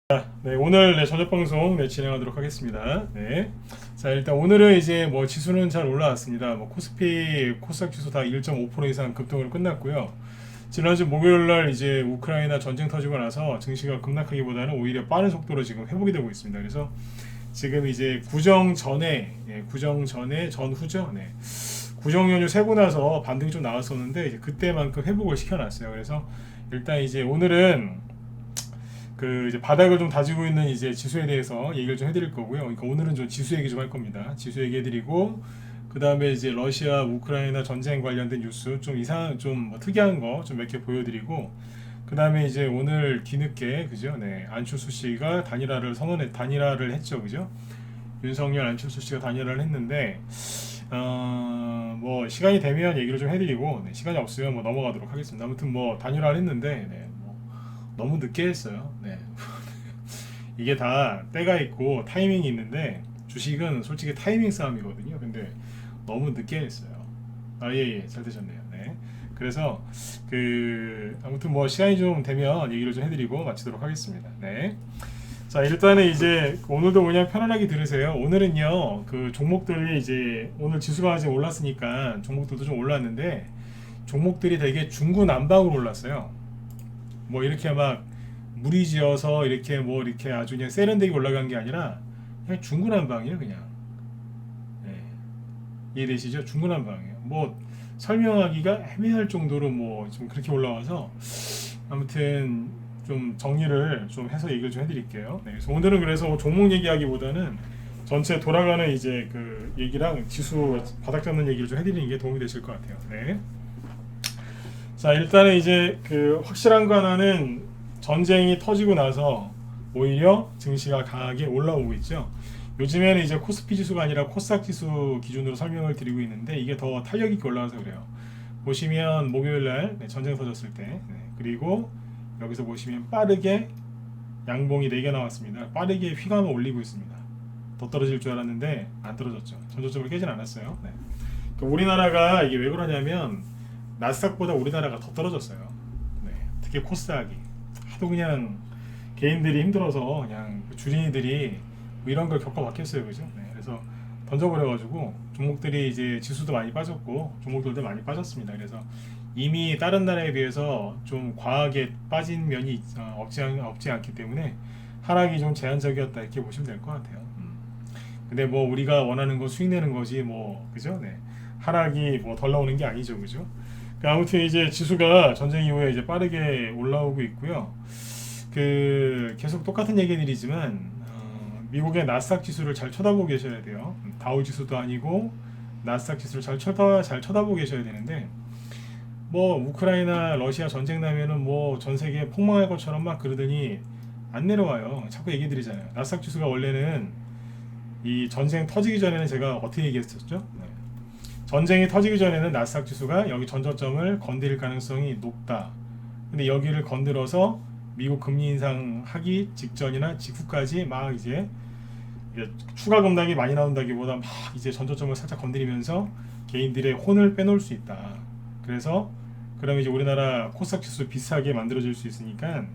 네, 오늘 저녁 방송 진행하도록 하겠습니다. 네. 자, 일단 오늘은 이제 뭐 지수는 잘 올라왔습니다. 뭐 코스피, 코스닥 지수 다 1.5% 이상 급등으로 끝났고요. 지난주 목요일 날 이제 우크라이나 전쟁 터지고 나서 증시가 급락하기보다는 오히려 빠른 속도로 지금 회복이 되고 있습니다. 그래서 지금 이제 구정 전에 전후죠. 네. 구정 연휴 세고 나서 반등이 좀 나왔었는데 이제 그때만큼 회복을 시켜놨어요. 그래서 일단 이제 오늘은 이제 바닥을 좀 다지고 있는 이제 지수에 대해서 얘기를 좀 해드릴 거고요. 그러니까 오늘은 좀 지수 얘기 좀 할 겁니다. 지수 얘기 해드리고 그 다음에 이제 러시아 우크라이나 전쟁 관련된 뉴스 좀 이상한 좀뭐 특이한 거 좀 몇 개 보여드리고 그 다음에 이제 오늘 뒤늦게 그죠? 네, 안철수 씨가 단일화를 했죠, 그죠? 윤석열 안철수 씨가 단일화를 했는데 뭐 시간이 되면 얘기를 좀 해드리고 네, 시간이 없으면 뭐 넘어가도록 하겠습니다. 아무튼 뭐 단일화를 했는데 네, 너무 늦게 했어요. 네. 이게 다 때가 있고 타이밍이 있는데 주식은 솔직히 타이밍 싸움이거든요. 근데 너무 늦게 했어요. 예, 잘 되셨네요. 네. 그래서 아무튼 뭐 시간이 좀 되면 얘기를 좀 해드리고 마치도록 하겠습니다. 네. 자, 일단은 이제 오늘도 그냥 편안하게 들으세요. 오늘은요 그 종목들이 이제 오늘 지수가 아직 올랐으니까 종목들도 좀 올랐는데 종목들이 되게 중구난방으로 올랐어요. 뭐 이렇게 막 무리지어서 이렇게 뭐 이렇게 아주 그냥 세련되게 올라간 게 아니라 그냥 중구난방이에요, 그냥. 네. 이해되시죠? 중구난방이에요. 뭐 설명하기가 애매할 정도로 뭐 좀 그렇게 올라와서 아무튼 좀 정리를 좀 해서 얘기를 좀 해드릴게요. 네. 그래서 오늘은 그래서 종목 얘기하기보다는 전체 돌아가는 이제 그 얘기랑 지수 바닥 잡는 얘기를 좀 해드리는 게 도움이 되실 것 같아요. 네. 자, 일단은 이제 확실한 거 하나는 전쟁이 터지고 나서 오히려 증시가 강하게 올라오고 있죠. 요즘에는 이제 코스피 지수가 아니라 코스닥 지수 기준으로 설명을 드리고 있는데 이게 더 탄력 있게 올라와서 그래요. 보시면 목요일 날 전쟁 터졌을 때 그리고 여기서 보시면 빠르게 양봉이 4개 나왔습니다. 빠르게 휘감아 올리고 있습니다. 더 떨어질 줄 알았는데 안 떨어졌죠. 전저점을 깨진 않았어요. 네. 그러니까 우리나라가 이게 왜 그러냐면 나스닥보다 우리나라가 더 떨어졌어요. 네. 특히 코스닥이 하도 그냥 개인들이 힘들어서 그냥 주린이들이 뭐 이런 걸 겪어봤겠어요, 그죠? 네. 그래서 던져버려가지고 종목들이 이제 지수도 많이 빠졌고 종목들도 많이 빠졌습니다. 그래서 이미 다른 나라에 비해서 좀 과하게 빠진 면이 없지 않기 때문에 하락이 좀 제한적이었다 이렇게 보시면 될 것 같아요. 근데 뭐 우리가 원하는 거 수익 내는 거지 뭐 그죠? 네. 하락이 뭐 덜 나오는 게 아니죠, 그죠? 아무튼 이제 지수가 전쟁 이후에 이제 빠르게 올라오고 있고요. 계속 똑같은 얘기들이지만 미국의 나스닥 지수를 잘 쳐다보고 계셔야 돼요. 다우 지수도 아니고 나스닥 지수를 잘 쳐다보고 계셔야 되는데 뭐 우크라이나 러시아 전쟁 나면은 뭐 전 세계 폭망할 것처럼 막 그러더니 안 내려와요. 자꾸 얘기 드리잖아요. 나스닥 지수가 원래는 이 전쟁 터지기 전에는 제가 어떻게 얘기했었죠? 네. 전쟁이 터지기 전에는 나스닥 지수가 여기 전저점을 건드릴 가능성이 높다. 근데 여기를 건드려서 미국 금리 인상하기 직전이나 직후까지 막 이제 추가 급락이 많이 나온다기보다 막 이제 전저점을 살짝 건드리면서 개인들의 혼을 빼놓을 수 있다. 그래서 그러면 이제 우리나라 코스닥 지수 비슷하게 만들어질 수 있으니까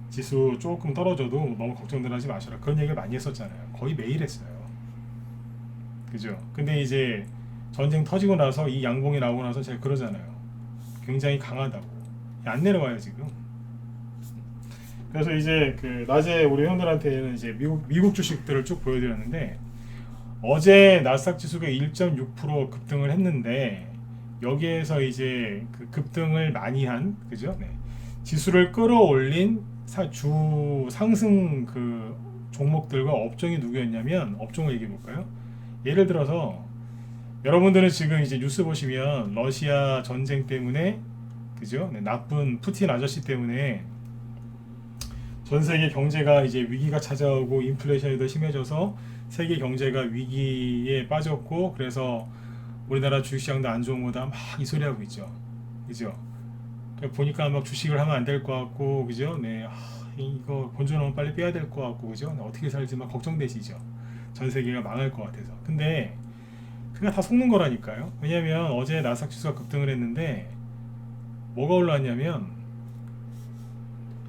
지수 조금 떨어져도 너무 걱정들 하지 마셔라. 그런 얘기를 많이 했었잖아요. 거의 매일 했어요. 그죠? 근데 이제 전쟁 터지고 나서 이 양봉이 나오고 나서 제가 그러잖아요. 굉장히 강하다고. 안 내려와요 지금. 그래서 이제 낮에 우리 형들한테는 이제 미국 주식들을 쭉 보여드렸는데 어제 나스닥 지수가 1.6% 급등을 했는데 여기에서 이제 급등을 많이 한 그죠? 네. 지수를 끌어올린 주 상승 종목들과 업종이 누구였냐면 업종을 얘기해 볼까요? 예를 들어서 여러분들은 지금 이제 뉴스 보시면 러시아 전쟁 때문에 그죠? 네, 나쁜 푸틴 아저씨 때문에 전 세계 경제가 이제 위기가 찾아오고 인플레이션이 더 심해져서 세계 경제가 위기에 빠졌고 그래서 우리나라 주식시장도 안 좋은 거다 막 이 소리 하고 있죠. 그죠? 보니까 막 주식을 하면 안 될 것 같고 그죠? 네. 이거 본전은 빨리 빼야 될 것 같고 그죠? 네, 어떻게 살지 막 걱정되시죠. 전 세계가 망할 것 같아서. 근데 그게 다 속는 거라니까요. 왜냐면 어제 나스닥 지수가 급등을 했는데 뭐가 올랐냐면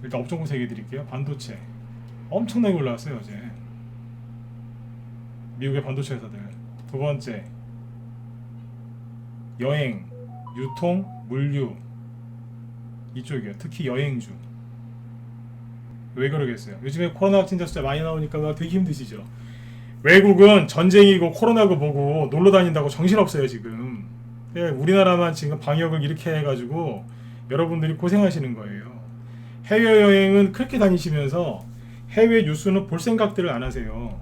일단 업종 분석 해드릴게요. 반도체 엄청나게 올라왔어요 어제. 미국의 반도체 회사들. 두 번째, 여행, 유통, 물류 이쪽이요. 특히 여행주. 왜 그러겠어요? 요즘에 코로나 확진자 숫자 많이 나오니까 막 되게 힘드시죠? 외국은 전쟁이고 코로나고 보고 놀러 다닌다고 정신없어요 지금. 우리나라만 지금 방역을 이렇게 해가지고 여러분들이 고생하시는 거예요. 해외여행은 그렇게 다니시면서 해외 뉴스는 볼 생각들을 안 하세요.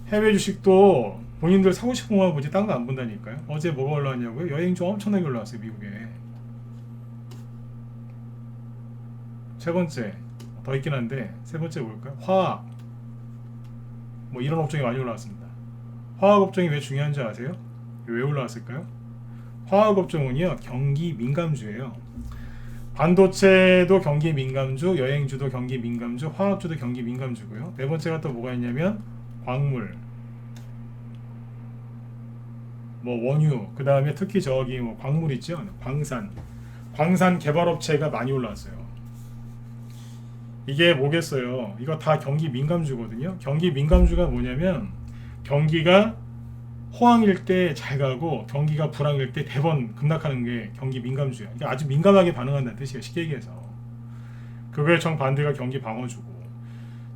해외 주식도 본인들 사고 싶은 것만 보지 딴 거 안 본다니까요. 어제 뭐가 올라왔냐고요? 여행주 엄청나게 올라왔어요 미국에. 세 번째 더 있긴 한데 세 번째 뭘까요? 화학. 뭐 이런 업종이 많이 올라왔습니다. 화학 업종이 왜 중요한지 아세요? 왜 올라왔을까요? 화학 업종은요 경기 민감주예요. 반도체도 경기 민감주, 여행주도 경기 민감주, 화학주도 경기 민감주고요. 네 번째가 또 뭐가 있냐면 광물, 뭐 원유, 그 다음에 특히 저기 뭐 광물 있죠, 광산 개발업체가 많이 올라왔어요. 이게 뭐겠어요? 이거 다 경기 민감주거든요. 경기 민감주가 뭐냐면 경기가 호황일 때 잘 가고 경기가 불황일 때 대번 급락하는 게 경기 민감주예요. 그러니까 아주 민감하게 반응한다는 뜻이에요. 쉽게 얘기해서. 그거의 정반대가 경기 방어주고.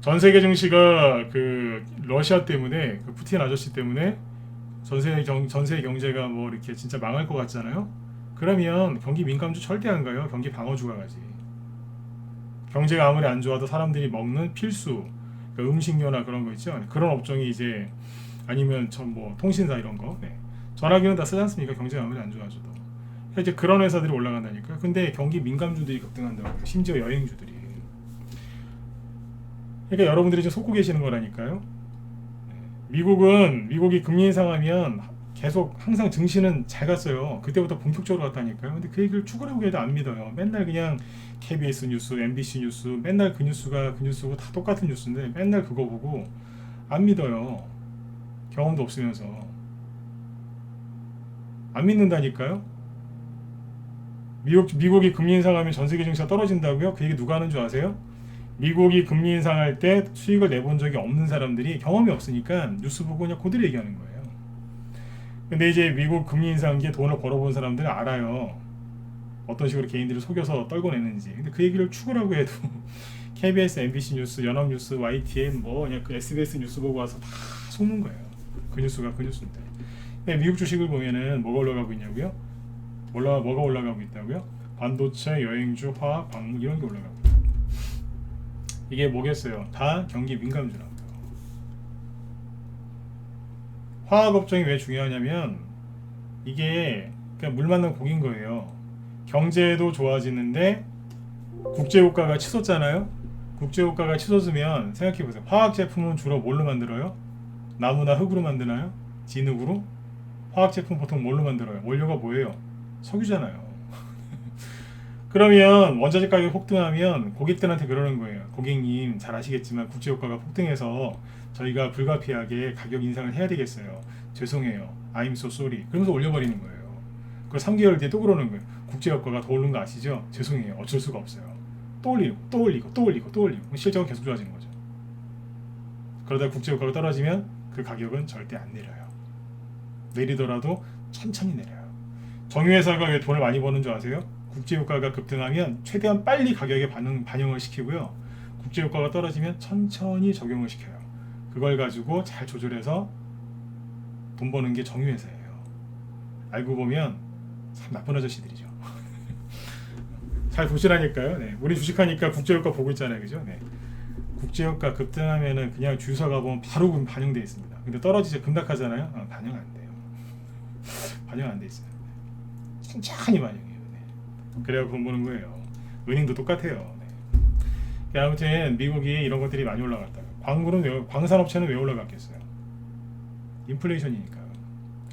전 세계 증시가 그 러시아 때문에 그 푸틴 아저씨 때문에 전 세계 경제가 뭐 이렇게 진짜 망할 것 같잖아요. 그러면 경기 민감주 절대 안 가요. 경기 방어주가 가지. 경제가 아무리 안 좋아도 사람들이 먹는 필수, 그러니까 음식료나 그런 거 있죠. 그런 업종이 이제 아니면 전 뭐 통신사 이런 거, 네. 전화기는 다 쓰지 않습니까? 경제가 아무리 안 좋아져도. 이제 그런 회사들이 올라간다니까요. 근데 경기 민감주들이 급등한다고. 심지어 여행주들이. 그러니까 여러분들이 지금 속고 계시는 거라니까요. 미국이 금리 인상하면 계속 항상 증시는 잘 갔어요. 그때부터 본격적으로 갔다니까요. 근데 그 얘기를 죽으라고 해도 안 믿어요. 맨날 그냥 KBS 뉴스, MBC 뉴스, 맨날 그 뉴스가 그 뉴스고 다 똑같은 뉴스인데 맨날 그거 보고 안 믿어요. 경험도 없으면서. 안 믿는다니까요. 미국이 금리 인상하면 전 세계 증시가 떨어진다고요? 그 얘기 누가 하는 줄 아세요? 미국이 금리 인상할 때 수익을 내본 적이 없는 사람들이 경험이 없으니까 뉴스 보고 그냥 그대로 얘기하는 거예요. 근데 이제 미국 금리 인상기에 돈을 벌어본 사람들은 알아요. 어떤 식으로 개인들을 속여서 떨궈내는지. 근데 그 얘기를 추구라고 해도 KBS, MBC 뉴스, 연합뉴스, YTN 뭐 그냥 그 SBS 뉴스 보고 와서 다 속는 거예요. 그 뉴스가 그 뉴스인데. 근데 미국 주식을 보면은 뭐가 올라가고 있냐고요? 뭐가 올라가고 있다고요? 반도체, 여행주, 화학, 광물 이런 게 올라가고 있어요. 이게 뭐겠어요? 다 경기 민감주라고요. 화학 업종이 왜 중요하냐면 이게 그냥 물 맞는 고기인 거예요. 경제도 좋아지는데 국제유가가 치솟잖아요. 국제유가가 치솟으면 생각해보세요. 화학 제품은 주로 뭘로 만들어요? 나무나 흙으로 만드나요? 진흙으로? 화학 제품 보통 뭘로 만들어요? 원료가 뭐예요? 석유잖아요. 그러면 원자재 가격이 폭등하면 고객들한테 그러는 거예요. 고객님 잘 아시겠지만 국제유가가 폭등해서 저희가 불가피하게 가격 인상을 해야 되겠어요. 죄송해요. I'm so sorry. 그러면서 올려버리는 거예요. 그 3개월 뒤에 또 그러는 거예요. 국제유가가 더 오른 거 아시죠? 죄송해요. 어쩔 수가 없어요. 또 올리고 실적은 계속 좋아지는 거죠. 그러다 국제유가가 떨어지면 그 가격은 절대 안 내려요. 내리더라도 천천히 내려요. 정유회사가 왜 돈을 많이 버는 줄 아세요? 국제유가가 급등하면 최대한 빨리 가격에 반영을 시키고요. 국제유가가 떨어지면 천천히 적용을 시켜요. 그걸 가지고 잘 조절해서 돈 버는 게 정유회사예요. 알고 보면 참 나쁜 아저씨들이죠. 잘 보시라니까요. 네. 우리 주식하니까 국제유가 보고 있잖아요. 그죠? 네. 국제유가 급등하면은 그냥 주유소 가보면 바로 반영돼 있습니다. 근데 떨어지죠. 급락하잖아요. 반영 안 돼요. 반영 안 돼 있어요. 천천히 반영해요. 네. 그래야 돈 버는 거예요. 은행도 똑같아요. 네. 아무튼 미국이 이런 것들이 많이 올라갔다. 광산업체는 왜 올라갔겠어요? 인플레이션이니까.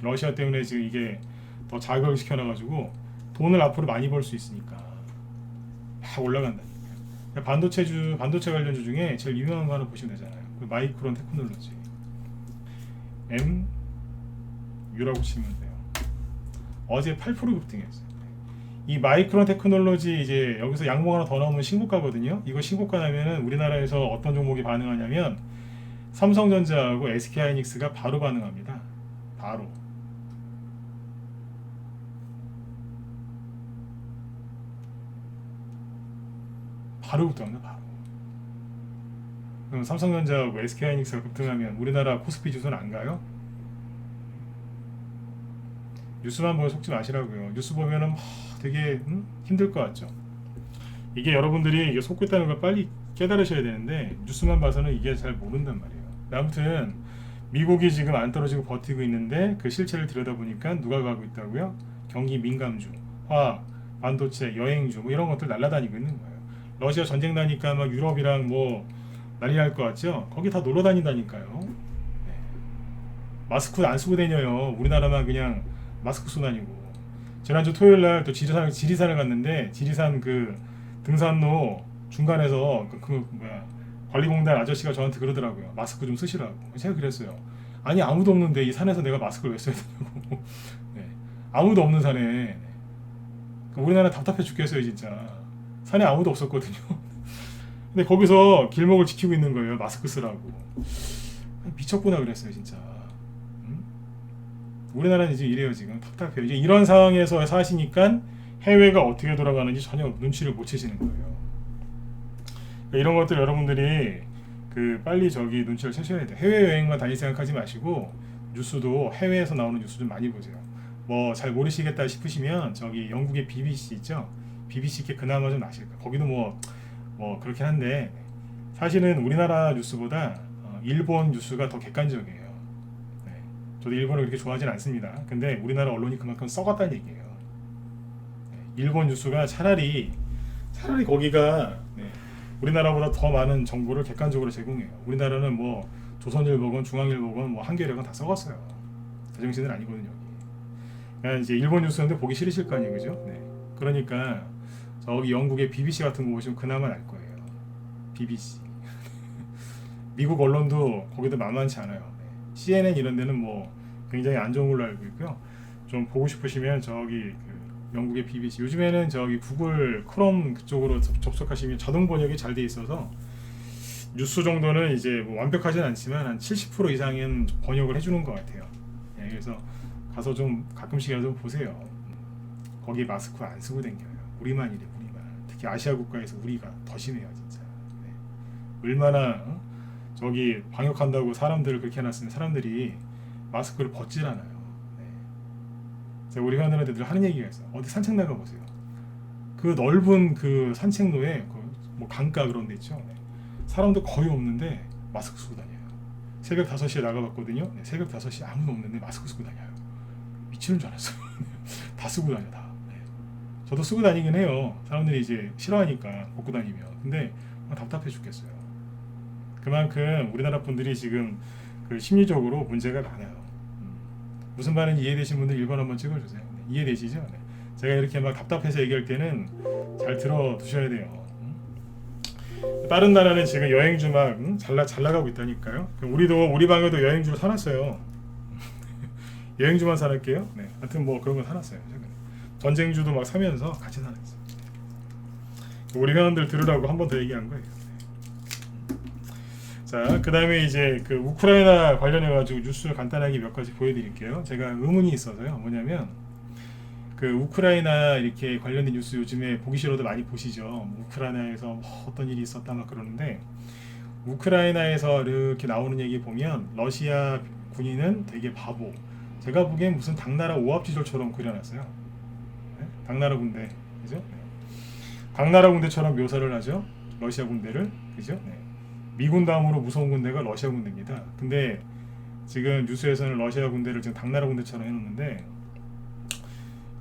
러시아 때문에 지금 이게 더 자극을 시켜놔가지고 돈을 앞으로 많이 벌 수 있으니까 막 올라간다니까요. 반도체 관련주 중에 제일 유명한 거 하나 보시면 되잖아요. 그 마이크론 테크놀로지 MU라고 치면 돼요. 어제 8% 급등했어요. 이 마이크론 테크놀로지 이제 여기서 양봉 하나 더 나오면 신고가거든요. 이거 신고가 나면은 우리나라에서 어떤 종목이 반응하냐면 삼성전자하고 SK하이닉스가 바로 반응합니다. 바로. 바로 급등합니다. 바로. 그럼 삼성전자하고 SK하이닉스가 급등하면 우리나라 코스피 지수는 안 가요? 뉴스만 보면 속지 마시라고요. 뉴스 보면은 되게 힘들 것 같죠. 이게 여러분들이 이게 속고 있다는 걸 빨리 깨달으셔야 되는데 뉴스만 봐서는 이게 잘 모른단 말이에요. 아무튼 미국이 지금 안 떨어지고 버티고 있는데 그 실체를 들여다보니까 누가 가고 있다고요? 경기 민감주, 화학, 반도체, 여행주 뭐 이런 것들 날아다니고 있는 거예요. 러시아 전쟁 나니까 막 유럽이랑 뭐 난리 날 것 같죠? 거기 다 놀러 다닌다니까요. 네. 마스크 안 쓰고 다녀요. 우리나라만 그냥 마스크 쓰고 다니고. 지난주 토요일 날 또 지리산을 갔는데 지리산 그 등산로 중간에서 관리공단 아저씨가 저한테 그러더라고요. 마스크 좀 쓰시라고. 제가 그랬어요. 아니 아무도 없는데 이 산에서 내가 마스크를 왜 써야 되냐고. 네. 아무도 없는 산에. 네. 우리나라 답답해 죽겠어요 진짜. 산에 아무도 없었거든요. 근데 거기서 길목을 지키고 있는 거예요. 마스크 쓰라고. 미쳤구나 그랬어요 진짜. 우리나라는 이제 이래요 지금. 답답해요. 이제 이런 상황에서 사시니까 해외가 어떻게 돌아가는지 전혀 눈치를 못 채시는 거예요. 그러니까 이런 것들 여러분들이 그 빨리 저기 눈치를 채셔야 돼요. 해외 여행만 다닐 생각하지 마시고 뉴스도 해외에서 나오는 뉴스 좀 많이 보세요. 뭐 잘 모르시겠다 싶으시면 저기 영국의 BBC 있죠. BBC께 그나마 좀 아실 거예요. 거기도 뭐 그렇긴 한데 사실은 우리나라 뉴스보다 일본 뉴스가 더 객관적이에요. 네. 저도 일본을 그렇게 좋아하진 않습니다. 근데 우리나라 언론이 그만큼 썩었다는 얘기예요. 네. 일본 뉴스가 차라리 거기가 네. 우리나라보다 더 많은 정보를 객관적으로 제공해요. 우리나라는 뭐 조선일보건 중앙일보건 뭐 한겨레건 다 썩었어요. 제정신은 아니거든요. 그러니까 이제 일본 뉴스인데 보기 싫으실 거 아니에요, 그죠? 네. 그러니까 저기 영국의 BBC 같은 거 보시면 그나마 날 거예요. BBC. 미국 언론도 거기도 만만치 않아요. 네. CNN 이런 데는 뭐 굉장히 안 좋은 걸로 알고 있고요. 좀 보고 싶으시면 저기 그 영국의 BBC. 요즘에는 저기 구글 크롬 그쪽으로 접속하시면 자동 번역이 잘 돼 있어서 뉴스 정도는 이제 뭐 완벽하진 않지만 한 70% 이상은 번역을 해주는 것 같아요. 네, 그래서 가서 좀 가끔씩이라도 보세요. 거기 마스크 안 쓰고 다녀요. 우리만 이래 우리만. 특히 아시아 국가에서 우리가 더 심해요 진짜. 네. 얼마나 저기 방역한다고 사람들을 그렇게 해놨으면 사람들이 마스크를 벗질 않아요. 네. 제가 우리 회원들한테 늘 하는 얘기가 있어요. 어디 산책 나가 보세요. 그 넓은 그 산책로에 뭐 강가 그런 데 있죠. 네. 사람도 거의 없는데 마스크 쓰고 다녀요. 새벽 5시에 나가봤거든요. 네. 새벽 5시에 아무도 없는데 마스크 쓰고 다녀요. 미치는 줄 알았어요. 다 쓰고 다녀 다. 네. 저도 쓰고 다니긴 해요. 사람들이 이제 싫어하니까 벗고 다니면. 근데 답답해 죽겠어요. 그만큼 우리나라 분들이 지금 그 심리적으로 문제가 많아요. 무슨 말인지 이해되신 분들 1번 한번 찍어주세요. 네. 이해되시죠? 네. 제가 이렇게 막 답답해서 얘기할 때는 잘 들어두셔야 돼요. 다른 나라는 지금 여행주 막 잘 나가고 있다니까요. 우리 방에도 여행주를 사놨어요. 여행주만 사놨게요. 네, 하여튼 뭐 그런 거 사놨어요. 전쟁주도 막 사면서 같이 사놨어요. 우리 회원들 들으라고 한 번 더 얘기한 거예요. 자, 그 다음에 이제 그 우크라이나 관련해 가지고 뉴스를 간단하게 몇 가지 보여드릴게요. 제가 의문이 있어서요. 뭐냐면 그 우크라이나 이렇게 관련된 뉴스 요즘에 보기 싫어도 많이 보시죠. 뭐 우크라이나에서 뭐 어떤 일이 있었다 막 그러는데 우크라이나에서 이렇게 나오는 얘기 보면 러시아 군인은 되게 바보. 제가 보기엔 무슨 당나라 오합지졸처럼 그려놨어요. 네? 당나라 군대, 그죠? 네. 당나라 군대처럼 묘사를 하죠. 러시아 군대를, 그죠? 네. 미군 다음으로 무서운 군대가 러시아 군대입니다. 근데 지금 뉴스에서는 러시아 군대를 지금 당나라 군대처럼 해놓는데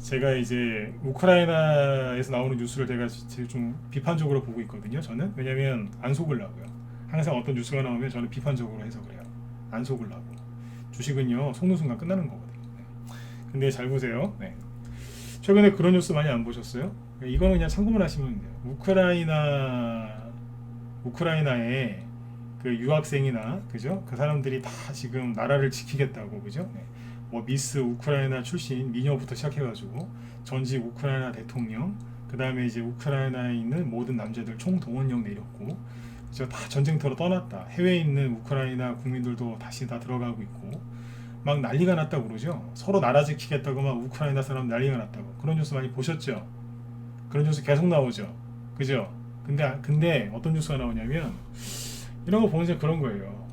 제가 이제 우크라이나에서 나오는 뉴스를 제가 좀 비판적으로 보고 있거든요. 저는 왜냐면 안 속으려고요. 항상 어떤 뉴스가 나오면 저는 비판적으로 해서 그래요. 안 속으려고. 주식은요 속는 순간 끝나는 거거든요. 네. 근데 잘 보세요. 네. 최근에 그런 뉴스 많이 안 보셨어요? 이거는 그냥 참고만 하시면 돼요. 우크라이나에 그 유학생이나 그죠? 그 사람들이 다 지금 나라를 지키겠다고 그죠? 네. 뭐 미스 우크라이나 출신 미녀부터 시작해가지고 전직 우크라이나 대통령, 그 다음에 이제 우크라이나에 있는 모든 남자들 총동원령 내렸고, 이제 다 전쟁터로 떠났다. 해외에 있는 우크라이나 국민들도 다시 다 들어가고 있고, 막 난리가 났다고 그러죠. 서로 나라 지키겠다고 막 우크라이나 사람 난리가 났다고. 그런 뉴스 많이 보셨죠? 그런 뉴스 계속 나오죠. 그죠? 근데 어떤 뉴스가 나오냐면 이런 거 보면 이제 그런 거예요.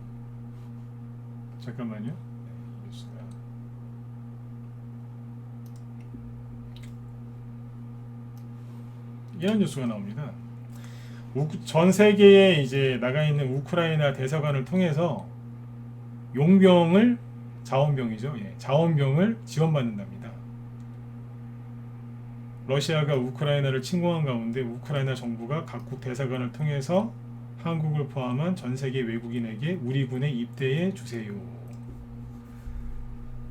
잠깐만요. 네, 뉴스가. 이런 뉴스가 나옵니다. 전 세계에 이제 나가 있는 우크라이나 대사관을 통해서 용병을 자원병이죠. 예, 자원병을 지원받는답니다. 러시아가 우크라이나를 침공한 가운데 우크라이나 정부가 각국 대사관을 통해서 한국을 포함한 전 세계 외국인에게 우리 군에 입대해 주세요.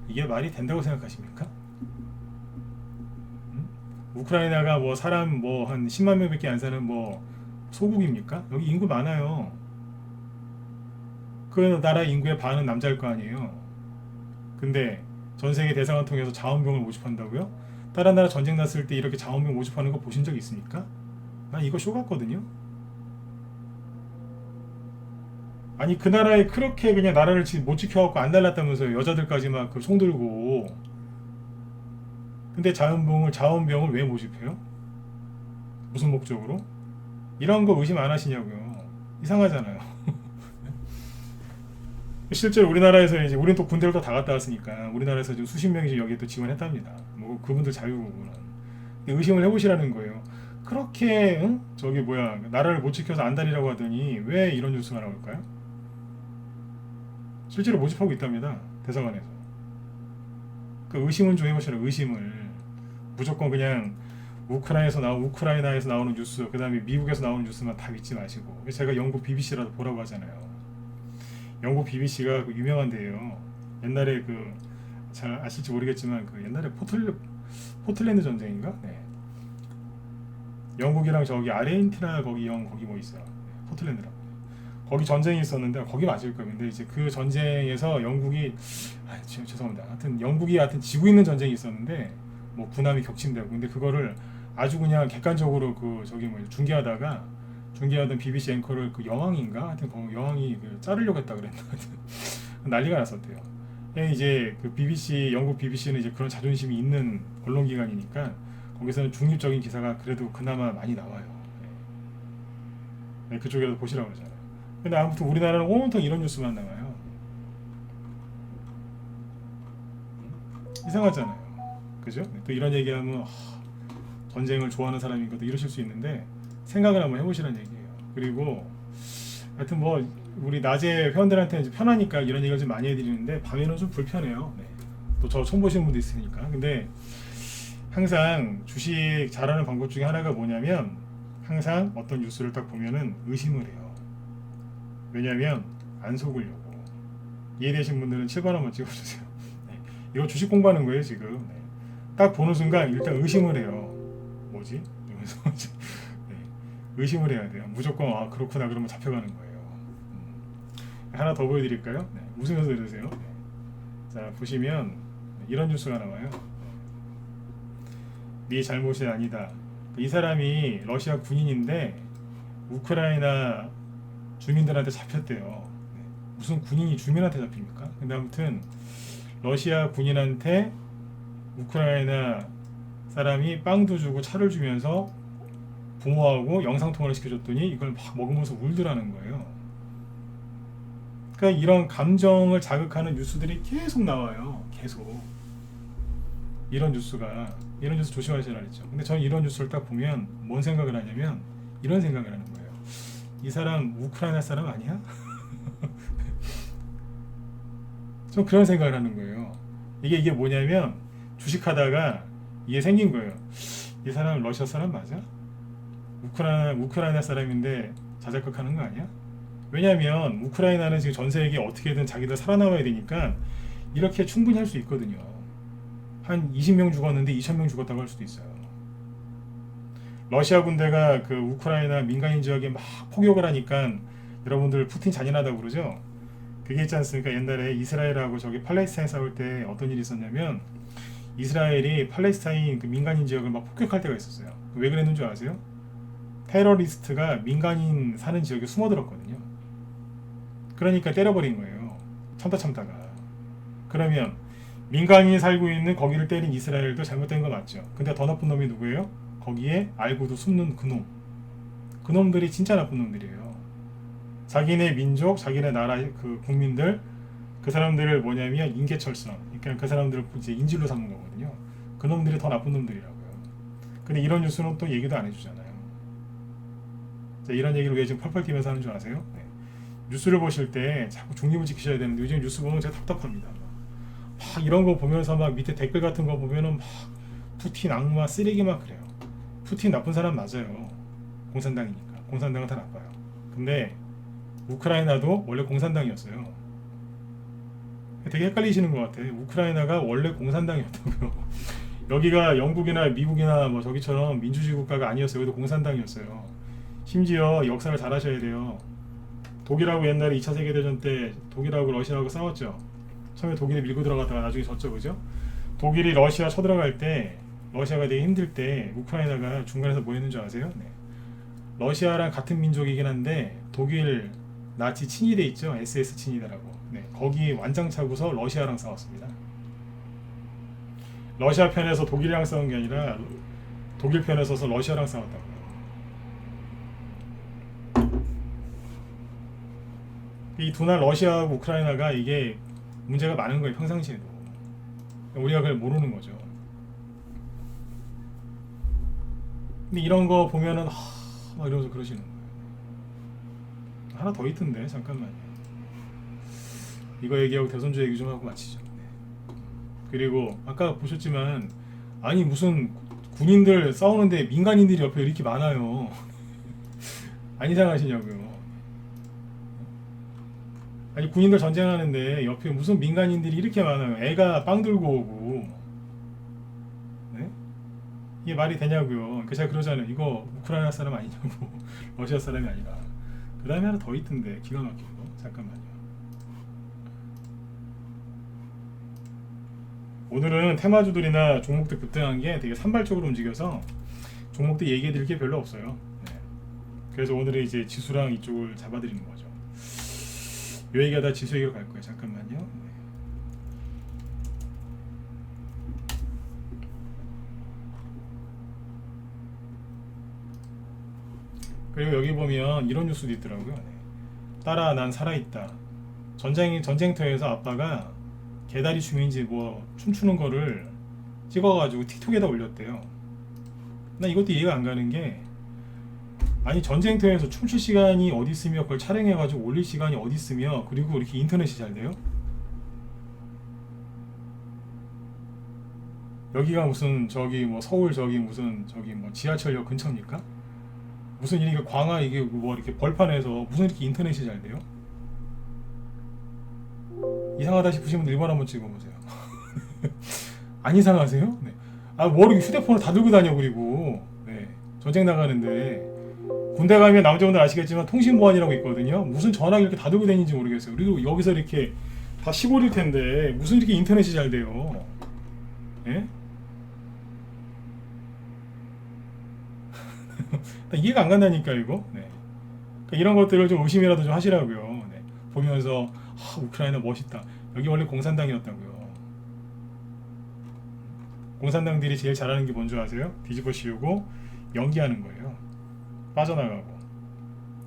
이게 말이 된다고 생각하십니까? 우크라이나가 뭐 사람 뭐 한 10만 명밖에 안 사는 뭐 소국입니까? 여기 인구 많아요. 그 나라 인구의 반은 남자일 거 아니에요. 근데 전 세계 대사관 통해서 자원병을 모집한다고요? 다른 나라 전쟁 났을 때 이렇게 자원병 모집하는 거 보신 적 있습니까? 난 이거 쇼 같거든요. 아니 그 나라에 그렇게 그냥 나라를 못 지켜갖고 안 달랐다면서요. 여자들까지 막 그 총 들고. 근데 자원병을 왜 모집해요? 무슨 목적으로? 이런 거 의심 안 하시냐고요. 이상하잖아요. 실제로 우리나라에서 이제 우리는 또 군대를 또 다 갔다 왔으니까 우리나라에서 지금 수십 명이 여기에 또 지원했답니다. 뭐 그분들 자유구는 의심을 해보시라는 거예요. 그렇게 저기 뭐야 나라를 못 지켜서 안 다니라고 하더니 왜 이런 뉴스가 나올까요? 실제로 모집하고 있답니다. 대사관에서. 그 의심은 좀 해보시라. 의심을 무조건 그냥 우크라이나에서 나오는 뉴스, 그 다음에 미국에서 나오는 뉴스만 다 믿지 마시고. 제가 영국 BBC라도 보라고 하잖아요. 영국 BBC가 그 유명한데요. 옛날에 그 잘 아실지 모르겠지만 그 옛날에 포틀랜드 전쟁인가? 네. 영국이랑 저기 아르헨티나 거기 뭐 있어요. 포틀랜드라고. 거기 전쟁이 있었는데 거기 맞을 거예요. 근데 이제 그 전쟁에서 영국이 죄송합니다. 하여튼 지고 있는 전쟁이 있었는데 뭐 군함이 격침되고 근데 그거를 아주 그냥 객관적으로 그 저기 뭐 중계하던 BBC 앵커를 그 여왕인가? 하여튼 그 여왕이 그 자르려고 했다 그랬나? 난리가 났었대요. 이제 그 영국 BBC는 이제 그런 자존심이 있는 언론기관이니까 거기서는 중립적인 기사가 그래도 그나마 많이 나와요. 네, 그쪽에서 보시라고 그러잖아요. 근데 아무튼 우리나라는 온통 이런 뉴스만 나와요. 이상하잖아요. 그죠? 또 이런 얘기하면 전쟁을 좋아하는 사람인가 또 이러실 수 있는데 생각을 한번 해보시라는 얘기예요. 그리고 하여튼 뭐 우리 낮에 회원들한테 이제 편하니까 이런 얘기를 좀 많이 해드리는데 밤에는 좀 불편해요. 네. 또 저 처음 보시는 분도 있으니까. 근데 항상 주식 잘하는 방법 중에 하나가 뭐냐면 항상 어떤 뉴스를 딱 보면은 의심을 해요. 왜냐면 안 속으려고. 이해되신 분들은 7번 한번 찍어주세요. 네. 이거 주식 공부하는 거예요 지금. 네. 딱 보는 순간 일단 의심을 해요. 뭐지? 이러면서 네. 의심을 해야 돼요. 무조건 그렇구나 그러면 잡혀가는 거예요. 하나 더 보여드릴까요? 네. 웃으면서 들으세요. 네. 자 보시면 이런 뉴스가 나와요. 네 잘못이 아니다. 이 사람이 러시아 군인인데 우크라이나 주민들한테 잡혔대요. 네. 무슨 군인이 주민한테 잡힙니까? 근데 아무튼 러시아 군인한테 우크라이나 사람이 빵도 주고 차를 주면서 부모하고 영상통화를 시켜줬더니 이걸 막 먹으면서 울더라는 거예요. 그러니까 이런 감정을 자극하는 뉴스들이 계속 나와요. 계속. 이런 뉴스 조심하셔야 했죠. 근데 저는 이런 뉴스를 딱 보면 뭔 생각을 하냐면 이런 생각을 하는 거예요. 이 사람 우크라이나 사람 아니야? 좀 그런 생각을 하는 거예요. 이게 뭐냐면 주식하다가 이게 생긴 거예요. 이 사람 러시아 사람 맞아? 우크라이나 사람인데 자작극하는 거 아니야? 왜냐면 우크라이나는 지금 전 세계에 어떻게든 자기들 살아남아야 되니까 이렇게 충분히 할 수 있거든요. 한 20명 죽었는데 2,000명 죽었다고 할 수도 있어요. 러시아 군대가 그 우크라이나 민간인 지역에 막 폭격을 하니까 여러분들 푸틴 잔인하다고 그러죠? 그게 있지 않습니까? 옛날에 이스라엘하고 저기 팔레스타인 싸울 때 어떤 일이 있었냐면 이스라엘이 팔레스타인 그 민간인 지역을 막 폭격할 때가 있었어요. 왜 그랬는 줄 아세요? 테러리스트가 민간인 사는 지역에 숨어들었거든요. 그러니까 때려버린 거예요. 참다가. 그러면 민간인이 살고 있는 거기를 때린 이스라엘도 잘못된 거 맞죠. 근데 더 나쁜 놈이 누구예요? 거기에 알고도 숨는 그놈. 그놈들이 진짜 나쁜 놈들이에요. 자기네 민족, 자기네 나라 그 국민들, 그 사람들을 뭐냐면 인계철성. 그러니까 그 사람들을 이제 인질로 삼는 거거든요. 그놈들이 더 나쁜 놈들이라고요. 근데 이런 뉴스는 또 얘기도 안 해주잖아요. 자, 이런 얘기를 왜 지금 펄펄 뛰면서 하는 줄 아세요? 네. 뉴스를 보실 때 자꾸 중립을 지키셔야 되는데 요즘 뉴스 보면 제가 답답합니다. 막 이런 거 보면서 막 밑에 댓글 같은 거 보면은 막 푸틴 악마 쓰레기 막 그래요. 푸틴 나쁜 사람 맞아요. 공산당이니까. 공산당은 다 나빠요. 근데 우크라이나도 원래 공산당이었어요. 되게 헷갈리시는 것 같아요. 우크라이나가 원래 공산당이었다고요. 여기가 영국이나 미국이나 뭐 저기처럼 민주주의 국가가 아니었어요. 여기도 공산당이었어요. 심지어 역사를 잘 하셔야 돼요. 독일하고 옛날에 2차 세계대전 때 독일하고 러시아하고 싸웠죠. 처음에 독일이 밀고 들어갔다가 나중에 졌죠. 그죠? 독일이 러시아 쳐들어갈 때 러시아가 되게 힘들 때 우크라이나가 중간에서 뭐 했는 줄 아세요? 네. 러시아랑 같은 민족이긴 한데 독일 나치 친위대 있죠? SS 친위대라고. 네. 거기 완장차고서 러시아랑 싸웠습니다. 러시아 편에서 독일이랑 싸운 게 아니라 독일 편에 서서 러시아랑 싸웠다고요. 이 두 나라 러시아하고 우크라이나가 이게 문제가 많은 거예요. 평상시에도. 우리가 그걸 모르는 거죠. 근데 이런 거 보면은 막 이러면서 그러시는 거예요. 하나 더 있던데 잠깐만요. 이거 얘기하고 대선주 얘기 좀 하고 마치죠. 네. 그리고 아까 보셨지만 아니 무슨 군인들 싸우는데 민간인들이 옆에 이렇게 많아요. 안 이상하시냐고요. 아니 군인들 전쟁하는데 옆에 무슨 민간인들이 이렇게 많아요. 애가 빵 들고 오고. 네? 이게 말이 되냐고요. 그러니까 제가 그러잖아요. 이거 우크라이나 사람 아니냐고. 러시아 사람이 아니라. 그 다음에 하나 더 있던데 기가 막힌 거. 잠깐만요. 오늘은 테마주들이나 종목들 급등한 게 되게 산발적으로 움직여서 종목들 얘기해 드릴 게 별로 없어요. 네. 그래서 오늘은 이제 지수랑 이쪽을 잡아드리는 거죠. 요 얘기하다 지수 얘기로 갈 거예요. 잠깐만요. 네. 그리고 여기 보면 이런 뉴스도 있더라고요. 네. 딸아 난 살아있다. 전쟁터에서 아빠가 개다리 춤인지 뭐 춤추는 거를 찍어가지고 틱톡에다 올렸대요. 나 이것도 이해가 안 가는 게 아니 전쟁터에서 춤출 시간이 어디 있으며 그걸 촬영해가지고 올릴 시간이 어디 있으며 그리고 이렇게 인터넷이 잘 돼요? 여기가 무슨 저기 뭐 서울 저기 무슨 저기 뭐 지하철역 근처입니까? 무슨 이게 광화 이게 뭐 이렇게 벌판에서 무슨 이렇게 인터넷이 잘 돼요? 이상하다 싶으신 분들 1번 한번 찍어보세요. 안 이상하세요? 네. 아, 뭐 이렇게 휴대폰을 다 들고 다녀 그리고 네. 전쟁 나가는데 군대 가면 남자분들 아시겠지만 통신보안이라고 있거든요. 무슨 전화기 이렇게 다 들고 다니는지 모르겠어요. 그리고 여기서 이렇게 다 시골일 텐데 무슨 이렇게 인터넷이 잘 돼요? 예? 이해가 안 간다니까 이거. 네. 그러니까 이런 것들을 좀 의심이라도 좀 하시라고요. 네. 보면서 우크라이나 멋있다. 여기 원래 공산당이었다고요. 공산당들이 제일 잘하는 게 뭔지 아세요? 뒤집어 씌우고 연기하는 거예요. 빠져나가고.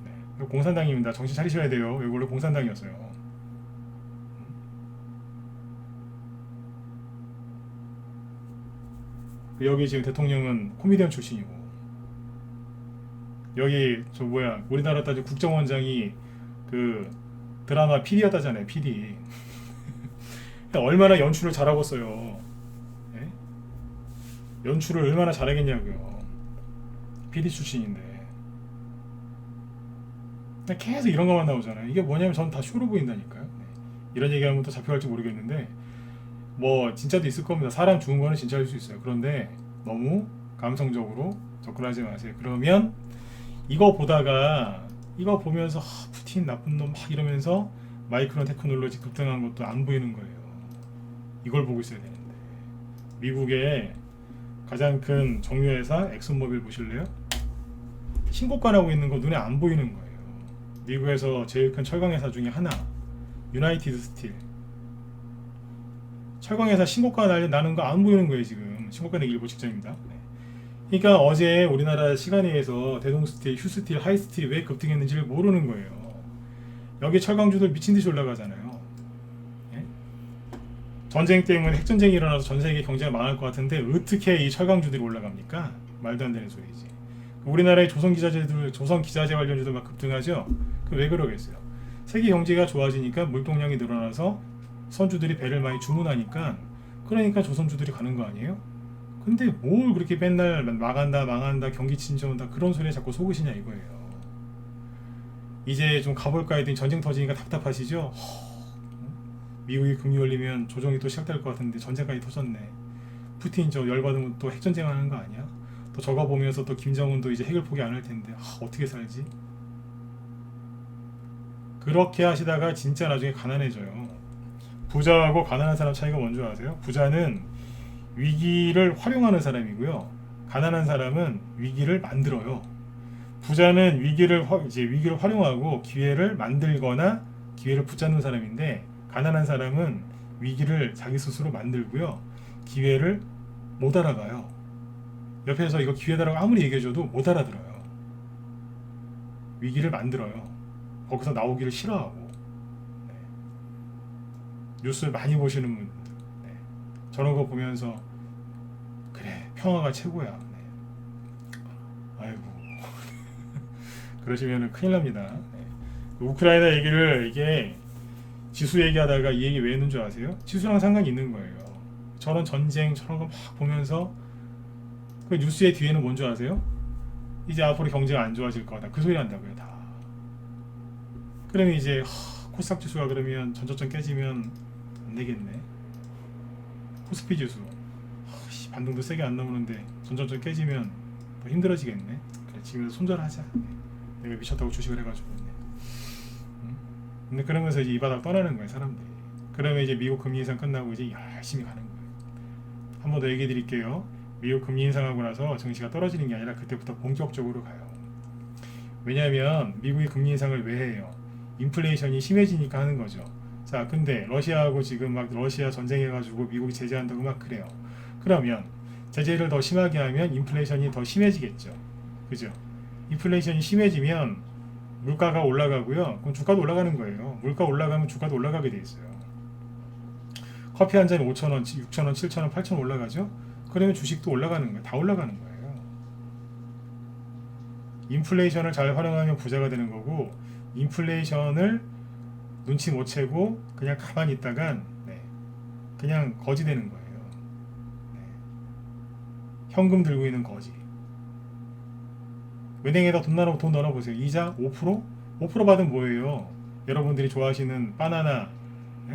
네. 공산당입니다. 정신 차리셔야 돼요. 여기 원래 공산당이었어요. 여기 지금 대통령은 코미디언 출신이고 여기 저 뭐야 우리나라 따지면 국정원장이 그 드라마 PD였다잖아요. PD. 얼마나 연출을 잘하고 써요. 네? 연출을 얼마나 잘하겠냐고요. PD 출신인데 계속 이런 것만 나오잖아요. 이게 뭐냐면 전 다 쇼로 보인다니까요. 네. 이런 얘기하면 또 잡혀갈지 모르겠는데 뭐 진짜도 있을 겁니다. 사람 죽은 거는 진짜일 수 있어요. 그런데 너무 감성적으로 접근하지 마세요. 그러면 이거 보다가 이거 보면서 푸틴 나쁜 놈 막 이러면서 마이크론 테크놀로지 급등한 것도 안 보이는 거예요. 이걸 보고 있어야 되는데. 미국의 가장 큰 정유회사 엑슨모빌 보실래요? 신고가 나고 있는 거 눈에 안 보이는 거예요. 미국에서 제일 큰 철강회사 중에 하나, 유나이티드 스틸. 철강회사 신고가 나는 거 안 보이는 거예요. 지금 신고가 내기 일보 직전입니다. 네. 그러니까 어제 우리나라 시간에 의해서 대동스틸, 휴스틸, 하이스틸이 왜 급등했는지를 모르는 거예요. 여기 철강주들 미친듯이 올라가잖아요. 네? 전쟁 때문에 핵전쟁이 일어나서 전세계 경제가 망할 것 같은데 어떻게 이 철강주들이 올라갑니까? 말도 안 되는 소리지. 우리나라의 조선 기자재 관련주들 막 급등하죠? 그 왜 그러겠어요? 세계 경제가 좋아지니까 물동량이 늘어나서 선주들이 배를 많이 주문하니까, 그러니까 조선주들이 가는 거 아니에요? 근데 뭘 그렇게 맨날 망한다 경기 침체온다 그런 소리에 자꾸 속으시냐 이거예요. 이제 좀 가볼까 했더니 전쟁 터지니까 답답하시죠? 미국이 금리 올리면 조정이 또 시작될 것 같은데 전쟁까지 터졌네. 푸틴 저 열받으면 또 핵전쟁 하는 거 아니야? 또 저거 보면서 또 김정은도 이제 핵을 포기 안 할 텐데 어떻게 살지? 그렇게 하시다가 진짜 나중에 가난해져요. 부자하고 가난한 사람 차이가 뭔지 아세요? 부자는 위기를 활용하는 사람이고요. 가난한 사람은 위기를 만들어요. 부자는 위기를 활용하고 기회를 만들거나 기회를 붙잡는 사람인데, 가난한 사람은 위기를 자기 스스로 만들고요. 기회를 못 알아가요. 옆에서 이거 기회다라고 아무리 얘기해줘도 못 알아들어요. 위기를 만들어요. 거기서 나오기를 싫어하고. 네. 뉴스 많이 보시는 분들, 네. 저런 거 보면서 그래 평화가 최고야. 네. 아이고 그러시면 큰일 납니다. 네. 우크라이나 얘기를 이게 지수 얘기하다가 이 얘기 왜 했는 줄 아세요? 지수랑 상관이 있는 거예요. 저런 전쟁 저런 거 막 보면서 그 뉴스의 뒤에는 뭔 줄 아세요? 이제 앞으로 경제가 안 좋아질 거다 그 소리 한다고요 다. 그러면 이제 코스닥 지수가 그러면 전저점 깨지면 안 되겠네. 코스피 지수 반등도 세게 안 나오는데 전저점 깨지면 더 힘들어지겠네. 그래, 지금부터 손절하자. 내가 미쳤다고 주식을 해가지고. 근데 그러면서 이제 이 바닥 떠나는 거예요 사람들이. 그러면 이제 미국 금리 인상 끝나고 이제 열심히 가는 거예요. 한 번 더 얘기해 드릴게요. 미국 금리 인상하고 나서 증시가 떨어지는 게 아니라 그때부터 본격적으로 가요. 왜냐하면 미국이 금리 인상을 왜 해요? 인플레이션이 심해지니까 하는 거죠. 자, 근데 러시아하고 지금 막 러시아 전쟁해가지고 미국이 제재한다고 막 그래요. 그러면 제재를 더 심하게 하면 인플레이션이 더 심해지겠죠. 그죠? 인플레이션이 심해지면 물가가 올라가고요. 그럼 주가도 올라가는 거예요. 물가 올라가면 주가도 올라가게 돼 있어요. 커피 한 잔에 5,000원, 6,000원, 7,000원, 8,000원 올라가죠? 그러면 주식도 올라가는 거예요. 다 올라가는 거예요. 인플레이션을 잘 활용하면 부자가 되는 거고, 인플레이션을 눈치 못 채고 그냥 가만히 있다간 그냥 거지 되는 거예요. 현금 들고 있는 거지. 은행에다 돈 넣어보세요. 이자 5%? 5% 받으면 뭐예요? 여러분들이 좋아하시는 바나나,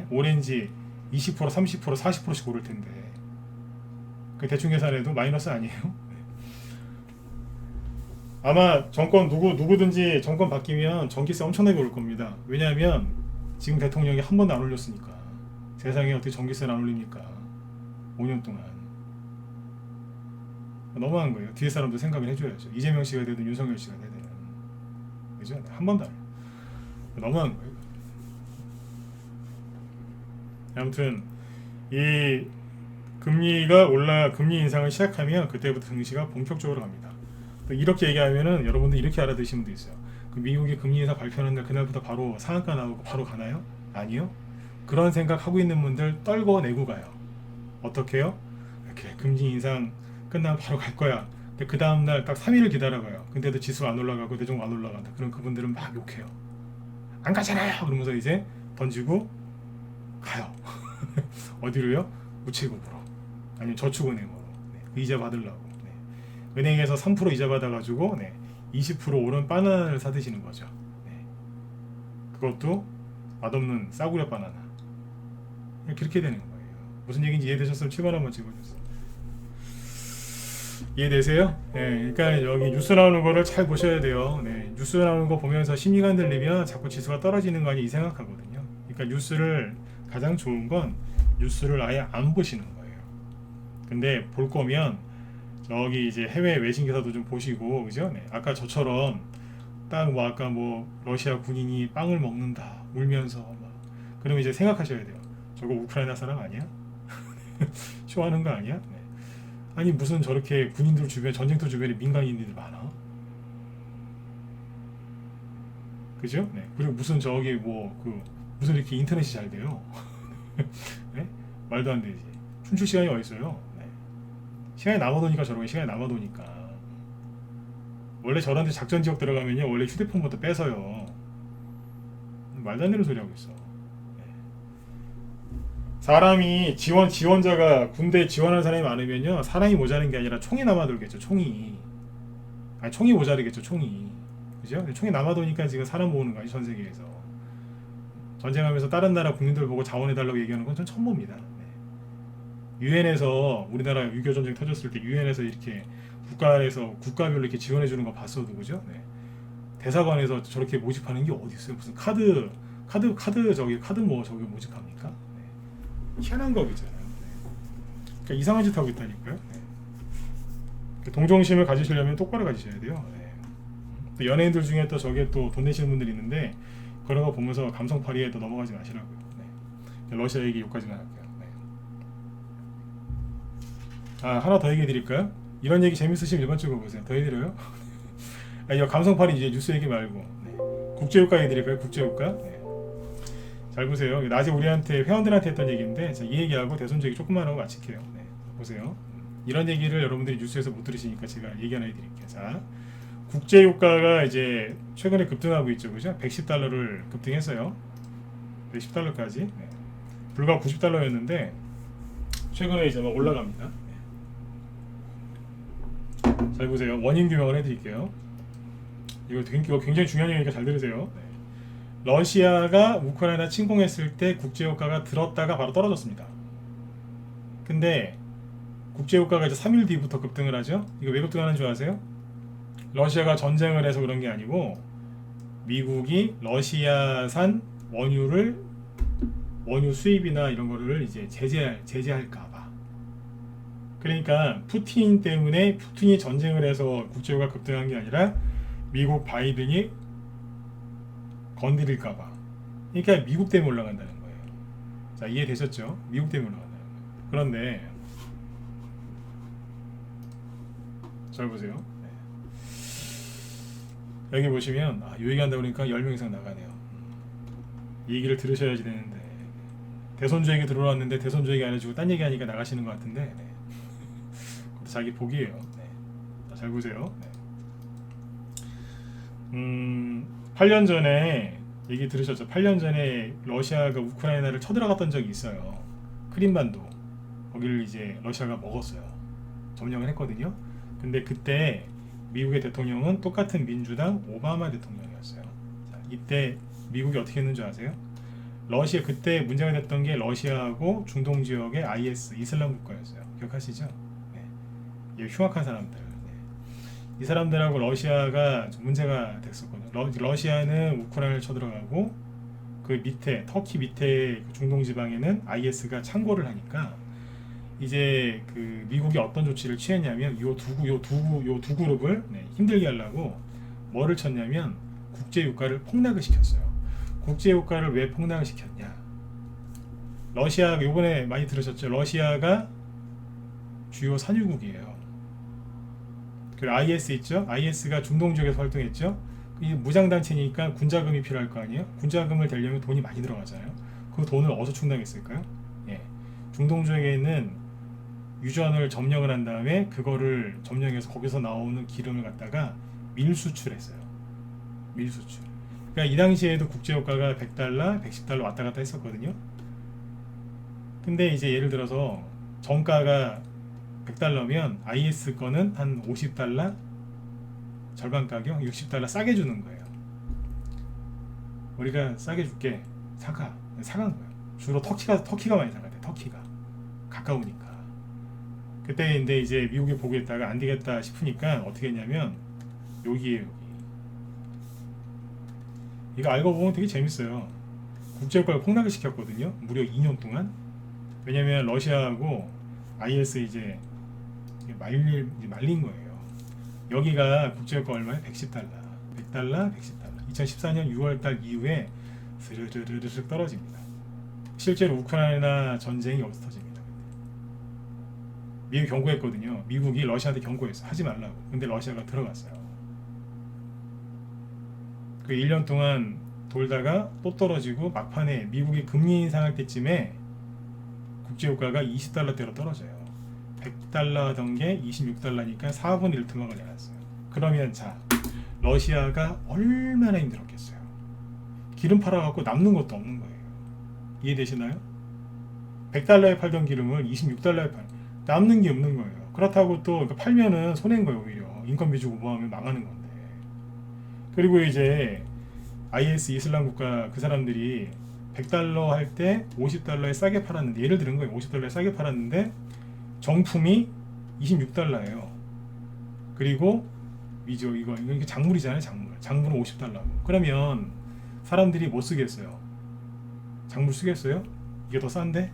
오렌지 20%, 30%, 40%씩 오를 텐데 그 대충 계산해도 마이너스 아니에요? 아마 정권 누구든지 정권 바뀌면 전기세 엄청나게 오를 겁니다. 왜냐하면 지금 대통령이 한 번도 안 올렸으니까. 세상에 어떻게 전기세를 안 올립니까? 5년 동안. 너무한 거예요. 뒤에 사람도 생각을 해줘야죠. 이재명 씨가 되든 윤석열 씨가 되든. 그죠? 한 번도 안 해요. 너무한 거예요. 아무튼 이 금리 인상을 시작하면 그때부터 증시가 본격적으로 갑니다. 또 이렇게 얘기하면은 여러분들 이렇게 알아듣시는 분도 있어요. 그 미국이 금리 인상 발표하는 날 그날부터 바로 상한가 나오고 바로 가나요? 아니요. 그런 생각 하고 있는 분들 떨궈내고 가요. 어떻게요? 그래, 금리 인상 끝나면 바로 갈 거야. 근데 그 다음날 딱 3일을 기다려봐요. 근데도 지수가 안 올라가고 대중 안 올라간다. 그럼 그분들은 막 욕해요. 안 가잖아요. 그러면서 이제 던지고 가요. 어디로요? 우체국으로 아니면 저축은행으로. 그 이자 받으려고. 은행에서 3% 이자 받아가지고 20% 오른 바나나를 사드시는 거죠. 그것도 맛없는 싸구려 바나나. 그렇게 되는 거예요. 무슨 얘기인지 이해되셨으면 7번 한번 찍어주세요. 이해되세요? 그러니까 여기 뉴스 나오는 거를 잘 보셔야 돼요. 뉴스 나오는 거 보면서 심리가 흔들리면 자꾸 지수가 떨어지는 거 아니 이 생각하거든요. 그러니까 뉴스를 가장 좋은 건 뉴스를 아예 안 보시는 거예요. 근데 볼 거면 저기 이제 해외 외신 기사도 좀 보시고, 그죠? 네. 아까 저처럼 딱 뭐 아까 뭐 러시아 군인이 빵을 먹는다 울면서 막 그러면 이제 생각하셔야 돼요. 저거 우크라이나 사람 아니야? 쇼하는 거 아니야? 네. 아니 무슨 저렇게 군인들 주변 전쟁터 주변에 민간인들이 많아? 그죠? 네. 그리고 무슨 저기 뭐 그 무슨 이렇게 인터넷이 잘 돼요? 네? 말도 안 되지. 춤출 시간이 어디 있어요? 네. 시간이 남아도니까 저러고 시간이 남아도니까 원래 저런데 작전 지역 들어가면요 원래 휴대폰부터 뺏어요. 말도 안 되는 소리 하고 있어. 네. 사람이 지원자가 군대 지원하는 사람이 많으면요 사람이 모자란 게 아니라 총이 남아돌겠죠. 총이 아니 총이 모자르겠죠. 총이 그죠? 총이 남아도니까 지금 사람 모으는 거지 전 세계에서. 전쟁하면서 다른 나라 국민들 보고 자원해달라고 얘기하는 건 전 처음 봅니다. 유엔에서 우리나라 6.25 전쟁 터졌을 때 유엔에서 이렇게 국가에서 국가별로 이렇게 지원해 주는 거 봤어도 그죠? 네. 대사관에서 저렇게 모집하는 게 어디 있어요? 무슨 카드 뭐 저기 모집합니까? 네. 희한한 거겠잖아요. 네. 그러니까 이상한 짓 하고 있다니까요. 네. 동정심을 가지시려면 똑바로 가지셔야 돼요. 네. 또 연예인들 중에 또 저게 또 돈 내시는 분들이 있는데 그런 거 보면서 감성팔이에 또 넘어가지 마시라고요. 네. 러시아 얘기 여기까지만 할게요. 네. 아 하나 더 얘기해 드릴까요? 이런 얘기 재밌으시면 일반적으로 보세요. 더 해드려요? 아, 이거 감성팔이 이제 뉴스 얘기 말고 네. 국제유가 해드릴까요? 국제유가? 네. 잘 보세요. 낮에 우리한테 회원들한테 했던 얘기인데 자, 이 얘기하고 대선주 얘기 조금만 하고 마칠게요. 네. 보세요. 이런 얘기를 여러분들이 뉴스에서 못 들으시니까 제가 얘기 하나 해드릴게요. 자, 국제유가가 이제 최근에 급등하고 있죠, 그죠? 110달러를 급등했어요. 110달러까지. 네. 불과 90달러였는데 최근에 이제 막 올라갑니다. 잘 보세요. 원인 규명을 해드릴게요. 이거 굉장히 중요한 얘기니까 잘 들으세요. 네. 러시아가 우크라이나 침공했을 때 국제유가가 들었다가 바로 떨어졌습니다. 근데 국제유가가 이제 3일 뒤부터 급등을 하죠. 이거 왜 급등하는 줄 아세요? 러시아가 전쟁을 해서 그런 게 아니고 미국이 러시아산 원유 수입이나 이런 거를 이제 제재할까. 그러니까 푸틴이 전쟁을 해서 국제유가 급등한 게 아니라 미국 바이든이 건드릴까봐. 그러니까 미국 때문에 올라간다는 거예요. 자 이해되셨죠? 미국 때문에 올라간다는 거예요. 그런데 잘 보세요. 네. 여기 보시면 이 얘기한다 보니까 10명 이상 나가네요. 이 얘기를 들으셔야지 되는데 대선주 얘기 들어왔는데 대선주 얘기 안 해주고 딴 얘기 하니까 나가시는 것 같은데 네. 자기 복이에요. 네. 잘 보세요. 네. 8년 전에 얘기 들으셨죠? 8년 전에 러시아가 우크라이나를 쳐들어갔던 적이 있어요. 크림반도 거기를 이제 러시아가 먹었어요. 점령을 했거든요. 근데 그때 미국의 대통령은 똑같은 민주당 오바마 대통령이었어요. 자, 이때 미국이 어떻게 했는지 아세요? 러시아 그때 문제가 됐던 게 러시아하고 중동 지역의 IS 이슬람 국가였어요. 기억하시죠? 흉악한 사람들. 네. 이 사람들하고 러시아가 좀 문제가 됐었거든요. 러시아는 우크라이나를 쳐들어가고 그 밑에 터키 밑에 중동 지방에는 IS가 창궐을 하니까 이제 그 미국이 어떤 조치를 취했냐면 요 두 그룹을 네, 힘들게 하려고 뭐를 쳤냐면 국제유가를 폭락을 시켰어요. 국제유가를 왜 폭락을 시켰냐? 러시아가 요번에 많이 들으셨죠? 러시아가 주요 산유국이에요. 그리고 IS 있죠? IS가 중동 지역에서 활동했죠? 이 무장단체니까 군자금이 필요할 거 아니에요? 군자금을 대려면 돈이 많이 들어가잖아요. 그 돈을 어디서 충당했을까요? 예. 중동 지역에 있는 유전을 점령을 한 다음에 그거를 점령해서 거기서 나오는 기름을 갖다가 밀수출했어요. 밀수출. 그러니까 이 당시에도 국제유가가 100달러, 110달러 왔다 갔다 했었거든요. 근데 이제 예를 들어서 정가가 100달러면 IS 거는 한 50달러 절반 가격 60달러 싸게 주는 거예요. 우리가 싸게 줄게 사간 거예요. 주로 터키가 많이 사가대. 터키가 가까우니까. 그때 근데 이제 미국이 보고 있다가 안 되겠다 싶으니까 어떻게 했냐면 여기에 이거 알고 보면 되게 재밌어요. 국제유가를 폭락을 시켰거든요. 무려 2년 동안. 왜냐면 러시아하고 IS 이제 말린 거예요. 여기가 국제유가 얼마에? 110달러. 100달러, 110달러. 2014년 6월달 이후에 스르르르르 떨어집니다. 실제로 우크라이나 전쟁이 여기서 터집니다. 미국이 경고했거든요. 미국이 러시아한테 경고했어. 하지 말라고. 근데 러시아가 들어갔어요. 그 1년 동안 돌다가 또 떨어지고 막판에 미국이 금리 인상할 때쯤에 국제유가가 20달러대로 떨어져요. 100달러 하던 게 26달러니까 4분의 1 토막을 내놨어요. 그러면 자, 러시아가 얼마나 힘들었겠어요. 기름 팔아갖고 남는 것도 없는 거예요. 이해되시나요? 100달러에 팔던 기름을 26달러에 남는 게 없는 거예요. 그렇다고 또 팔면은 손해인 거예요. 오히려 인건비 주고 뭐하면 망하는 건데. 그리고 이제 IS 이슬람 국가 그 사람들이 100달러 할 때 50달러에 싸게 팔았는데, 예를 들은 거예요. 50달러에 싸게 팔았는데 정품이 26달러예요. 그리고 이거 작물이잖아요. 작물은 50달러고. 그러면 사람들이 못 쓰겠어요. 작물 쓰겠어요? 이게 더 싼데?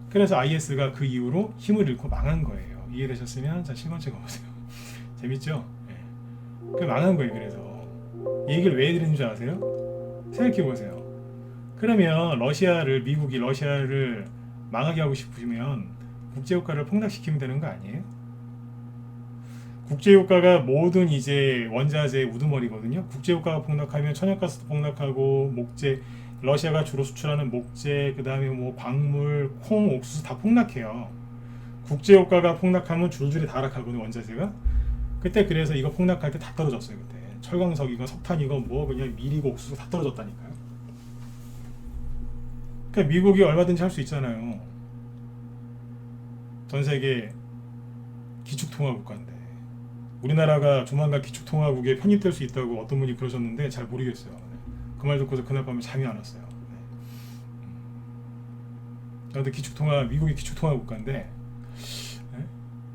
그래서 IS가 그 이후로 힘을 잃고 망한 거예요. 이해되셨으면 자, 실권체 가보세요. 재밌죠? 네. 그 망한 거예요. 그래서 이 얘기를 왜 드리는 줄 아세요? 생각해보세요. 그러면 미국이 러시아를 망하게 하고 싶으면 국제유가를 폭락시키면 되는 거 아니에요? 국제유가가 모든 이제 원자재 우두머리거든요. 국제유가가 폭락하면 천연가스도 폭락하고, 목재, 러시아가 주로 수출하는 목재, 그 다음에 뭐 광물, 콩, 옥수수 다 폭락해요. 국제유가가 폭락하면 줄줄이 다 하락하거든요. 원자재가. 그때 그래서 이거 폭락할 때 다 떨어졌어요. 그때 철광석이고 석탄이고 뭐 그냥 밀이고 옥수수 다 떨어졌다니까요. 그러니까 미국이 얼마든지 할 수 있잖아요. 전 세계 기축통화국가인데 우리나라가 조만간 기축통화국에 편입될 수 있다고 어떤 분이 그러셨는데 잘 모르겠어요. 그 말 듣고서 그날 밤에 잠이 안 왔어요. 근데 미국이 기축통화국가인데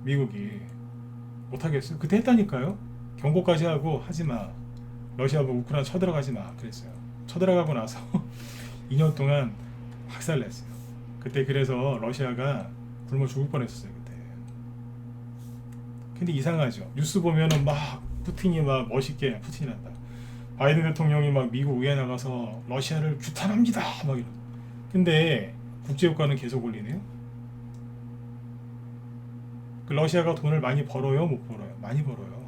미국이 못하겠어요. 그때 했다니까요. 경고까지 하고 하지마, 러시아하고 우크라이나 쳐들어가지 마 그랬어요. 쳐들어가고 나서 2년 동안 학살냈어요. 그때 그래서 러시아가 굶어 죽을 뻔했었어요. 그때. 근데 이상하죠. 뉴스 보면은 막 푸틴이 막 멋있게, 푸틴이란다, 바이든 대통령이 막 미국 의회에 나가서 러시아를 규탄합니다 막 이런. 근데 국제유가는 계속 올리네요. 그 러시아가 돈을 많이 벌어요, 못 벌어요? 많이 벌어요.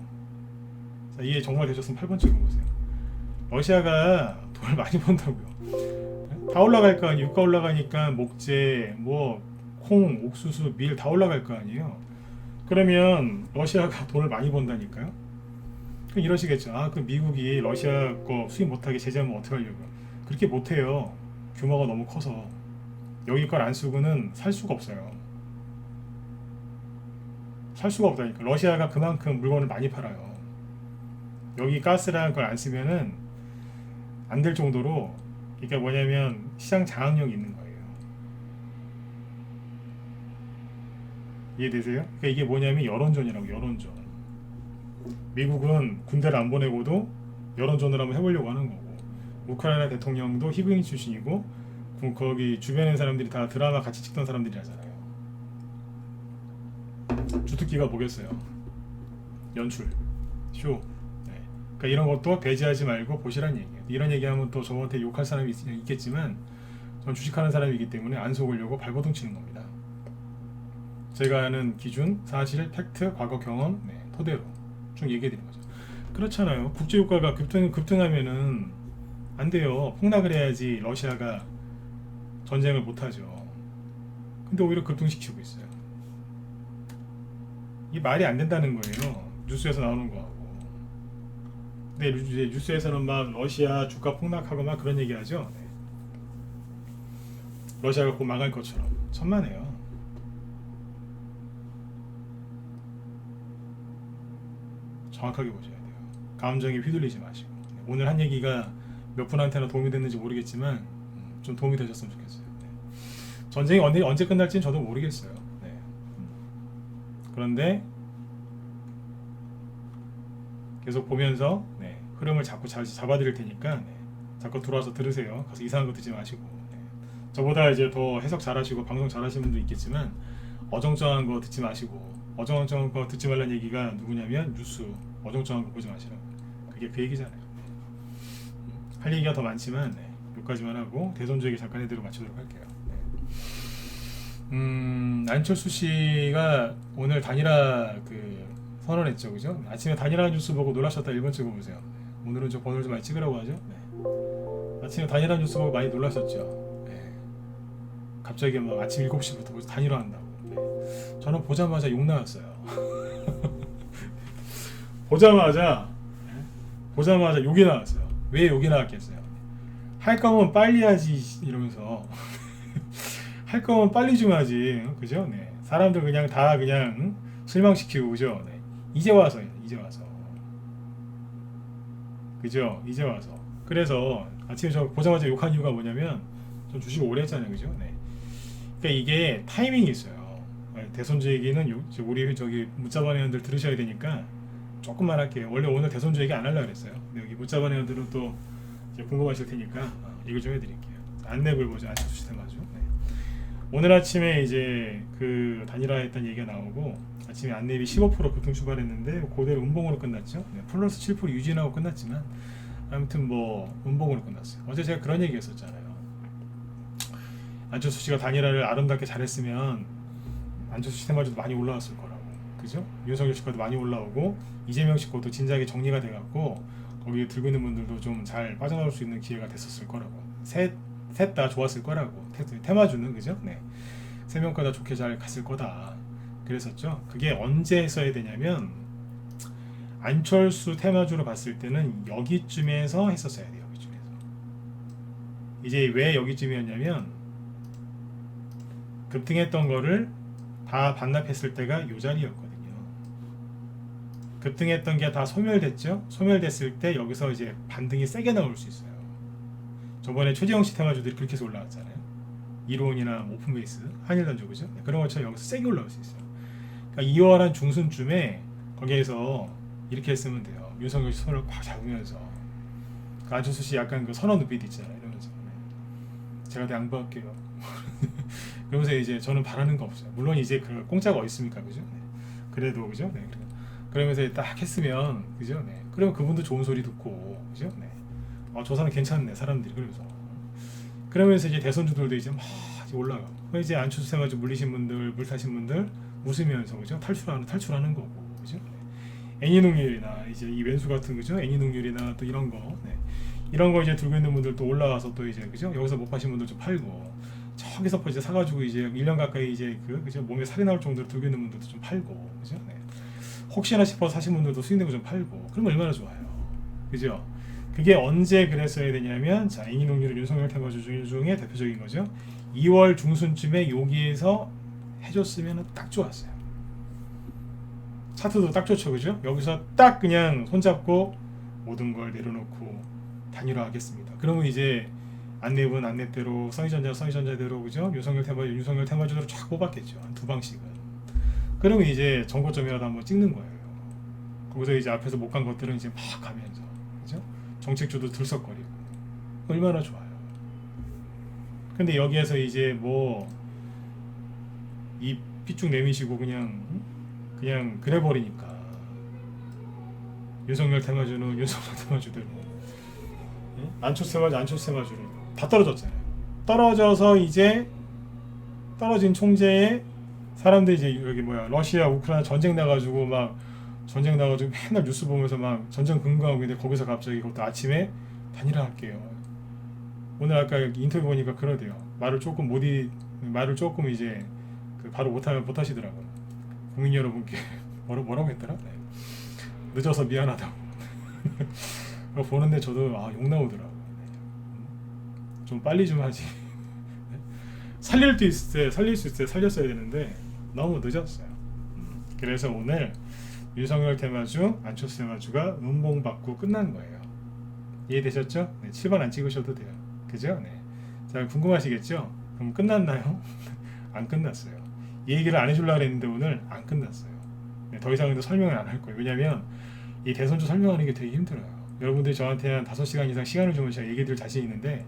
자, 이해 정말 되셨으면 8번 찍어보세요. 러시아가 돈을 많이 번다고요. 다 올라갈 거 아니에요. 유가 올라가니까 목재, 뭐 콩, 옥수수, 밀 다 올라갈 거 아니에요. 그러면 러시아가 돈을 많이 번다니까요. 그럼 이러시겠죠. 아, 그럼 미국이 러시아 거 수입 못하게 제재하면 어떻게 하려고요? 그렇게 못해요. 규모가 너무 커서. 여기 걸 안 쓰고는 살 수가 없어요. 살 수가 없다니까. 러시아가 그만큼 물건을 많이 팔아요. 여기 가스라는 걸 안 쓰면은 안 될 정도로, 그러니까 뭐냐면 시장 장악력이 있는 거예요. 이해되세요? 그러니까 이게 뭐냐면 여론전이라고. 여론전. 미국은 군대를 안 보내고도 여론전을 한번 해보려고 하는 거고, 우크라이나 대통령도 히브리 출신이고, 거기 주변에 사람들이 다 드라마 같이 찍던 사람들이잖아요. 주특기가 뭐겠어요? 연출, 쇼. 네. 그러니까 이런 것도 배제하지 말고 보시란 얘기예요. 이런 얘기하면 또 저한테 욕할 사람이 있겠지만, 전 주식하는 사람이기 때문에 안 속으려고 발버둥 치는 겁니다. 제가 아는 기준, 사실, 팩트, 과거 경험, 토대로 쭉 얘기해드린 거죠. 그렇잖아요. 국제유가가 급등하면은 안 돼요. 폭락을 해야지 러시아가 전쟁을 못하죠. 근데 오히려 급등시키고 있어요. 이 말이 안 된다는 거예요. 뉴스에서 나오는 거하고. 근데 이제 뉴스에서는 막 러시아 주가 폭락하고 막 그런 얘기하죠. 네. 러시아가 곧 망할 것처럼. 천만에요. 정확하게 보셔야 돼요. 감정에 휘둘리지 마시고. 오늘 한 얘기가 몇 분한테나 도움이 됐는지 모르겠지만 좀 도움이 되셨으면 좋겠어요. 네. 전쟁이 언제 끝날지는 저도 모르겠어요. 네. 그런데 계속 보면서 흐름을 자꾸 잡아드릴 테니까 잠깐 들어와서 들으세요. 가서 이상한 거 듣지 마시고. 네. 저보다 이제 더 해석 잘하시고 방송 잘하시는 분도 있겠지만 어정쩡한 거 듣지 마시고, 어정쩡한 거 듣지 말라는 얘기가 누구냐면 뉴스 어정쩡한 거 보지 마시라고. 그게 그 얘기잖아요. 할 얘기가 더 많지만 네, 여기까지만 하고 대선주 얘기 잠깐 해드리고 마치도록 할게요. 안철수 씨가 오늘 단일화 선언했죠, 그죠? 아침에 단일화 뉴스 보고 놀라셨다 1번 찍어보세요. 오늘은 저 번호를 좀 많이 찍으라고 하죠. 네. 아침에 단일화 뉴스 보고 많이 놀라셨죠. 네. 갑자기 막 아침 7시부터 벌써 단일화 한다고. 네. 저는 보자마자 욕 나왔어요. 보자마자 욕이 나왔어요. 왜 욕이 나왔겠어요? 할 거면 빨리 하지 이러면서 할 거면 빨리 좀 하지, 그죠? 네. 사람들 그냥 다 그냥 실망시키고, 그죠? 네. 이제 와서, 그죠? 이제 와서. 그래서 아침에 저 보자마자 욕한 이유가 뭐냐면, 전 주식 오래 했잖아요, 그죠? 네. 그러니까 이게 타이밍이 있어요. 대선주 얘기는 우리 저기 문자반 회원들 들으셔야 되니까 조금만 할게요. 원래 오늘 대선주 얘기 안 하려고 그랬어요. 근데 여기 문자반 회원들은 또 이제 궁금하실 테니까 얘기 좀 해드릴게요. 안내를 보죠. 안철수 시스템 아주. 네. 오늘 아침에 이제 그 단일화했던 얘기가 나오고 아침에 안내비 15% 급등 출발했는데 그대로 음봉으로 끝났죠. 네, 플러스 7% 유진하고 끝났지만 아무튼 뭐 음봉으로 끝났어요. 어제 제가 그런 얘기했었잖아요. 안철수 씨가 단일화를 아름답게 잘했으면 안철수 시스템마저도 많이 올라왔을 거라고, 그죠? 윤석열 씨 것도 많이 올라오고 이재명 씨 것도 진작에 정리가 돼갖고 거기 들고 있는 분들도 좀 잘 빠져나올 수 있는 기회가 됐었을 거라고. 셋 다 좋았을 거라고. 테마주는, 그죠? 네. 세 명과 다 좋게 잘 갔을 거다. 그랬었죠. 그게 언제 했어야 되냐면 안철수 테마주로 봤을 때는 여기쯤에서 했었어야 돼요. 여기쯤에서. 이제 왜 여기쯤이었냐면 급등했던 거를 다 반납했을 때가 요 자리였거든요. 급등했던 게 다 소멸됐죠. 소멸됐을 때 여기서 이제 반등이 세게 나올 수 있어요. 저번에 최재형 씨 테마주들이 그렇게 해서 올라왔잖아요. 이론이나 오픈베이스, 한일단조, 그죠? 그런 것처럼 여기서 세게 올라올 수 있어요. 그러니까 2월 한 중순쯤에 거기에서 이렇게 했으면 돼요. 윤석열 씨 손을 꽉 잡으면서 안철수 씨 약간 그 선언 눈빛 있잖아요. 이러면서 제가 다 양보할게요. 그러면서 이제 저는 바라는 거 없어요. 물론 이제 그 공짜가 어디 있습니까, 그죠? 네. 그래도, 그죠? 네. 그러면서 딱 했으면, 그죠? 네. 그러면 그분도 좋은 소리 듣고, 그죠? 네. 저 사람 괜찮네, 사람들이. 그러면서 이제 대선주들도 이제 막 이제 올라가고, 이제 안철수 해가지고 물리신 분들, 물타신 분들 웃으면서, 그죠? 탈출하는 거고, 그죠? 네. 애니농률이나 이제 이 왼수 같은, 그죠? 애니농률이나 또 이런 거, 네. 이런 거 이제 들고 있는 분들 또 올라와서 또 이제, 그죠? 여기서 못 파신 분들 좀 팔고, 저기서 이제 사가지고 이제 1년 가까이 이제 그죠? 몸에 살이 나올 정도로 들고 있는 분들도 좀 팔고, 그죠? 네. 혹시나 싶어서 사신 분들도 수익 내고 좀 팔고, 그러면 얼마나 좋아요, 그죠? 그게 언제 그랬어야 되냐면, 자, 애니농률 윤석열 테마주 중에 대표적인 거죠. 2월 중순쯤에 여기에서 해줬으면 딱 좋았어요. 차트도 딱 좋죠, 그죠? 여기서 딱 그냥 손잡고 모든 걸 내려놓고 단일화하겠습니다. 그러면 이제 안내분 안내대로, 선의전자대로, 그죠? 윤석열 테마주대로 쫙 뽑았겠죠. 한 두 방씩은. 그러면 이제 정고점이라도 한번 찍는 거예요. 거기서 이제 앞에서 못 간 것들은 이제 막 가면서, 그죠? 정책주도 들썩거리고 얼마나 좋아요. 근데 여기에서 이제 뭐 이 삐쭉 내미시고 그냥 그래 버리니까 윤석열 테마주는 윤석열 테마주대로, 안철수 테마주는 다 떨어졌잖아요. 떨어져서 이제 떨어진 총재에 사람들이 이제 여기 러시아 우크라이나 전쟁 나가지고 맨날 뉴스 보면서 막 전쟁 근거하고 있는데 거기서 갑자기 그것도 아침에 단일화 할게요. 오늘 아까 인터뷰 보니까 그러대요. 말을 조금 이제 바로 못하시더라고요. 국민 여러분께 뭐라고 했더라? 네. 늦어서 미안하다고. 그거 보는데 저도 욕 나오더라고요. 좀 빨리 좀 하지. 살릴 수 있을 때 살렸어야 되는데 너무 늦었어요. 그래서 오늘 윤석열 테마주, 안철수 테마주가 음봉받고 끝난 거예요. 이해되셨죠? 네, 7번 안 찍으셔도 돼요. 그죠? 네. 자, 궁금하시겠죠? 그럼 끝났나요? 안 끝났어요. 이 얘기를 안 해주려고 했는데 오늘 안 끝났어요. 네, 더 이상은 설명을 안 할 거예요. 왜냐면 이 대선주 설명하는 게 되게 힘들어요. 여러분들이 저한테 한 5시간 이상 시간을 주면 제가 얘기 드릴 자신이 있는데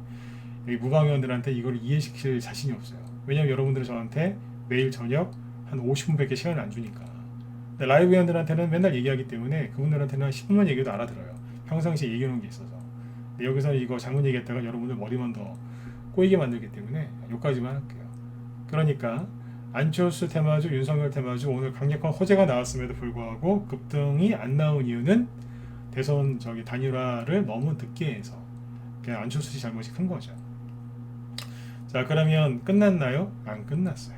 여기 무방위원들한테 이걸 이해시킬 자신이 없어요. 왜냐면 여러분들은 저한테 매일 저녁 한 50분밖에 시간을 안 주니까. 근데 라이브 회원들한테는 맨날 얘기하기 때문에 그분들한테는 한 10분만 얘기도 알아들어요. 평상시에 얘기하는 게 있어서. 근데 여기서 이거 장문 얘기했다가 여러분들 머리만 더 꼬이게 만들기 때문에 여기까지만 할게요. 그러니까 안철수 테마주, 윤석열 테마주 오늘 강력한 호재가 나왔음에도 불구하고 급등이 안 나온 이유는 대선 단일화를 너무 늦게 해서 그냥 안철수 씨 잘못이 큰 거죠. 자, 그러면 끝났나요? 안 끝났어요.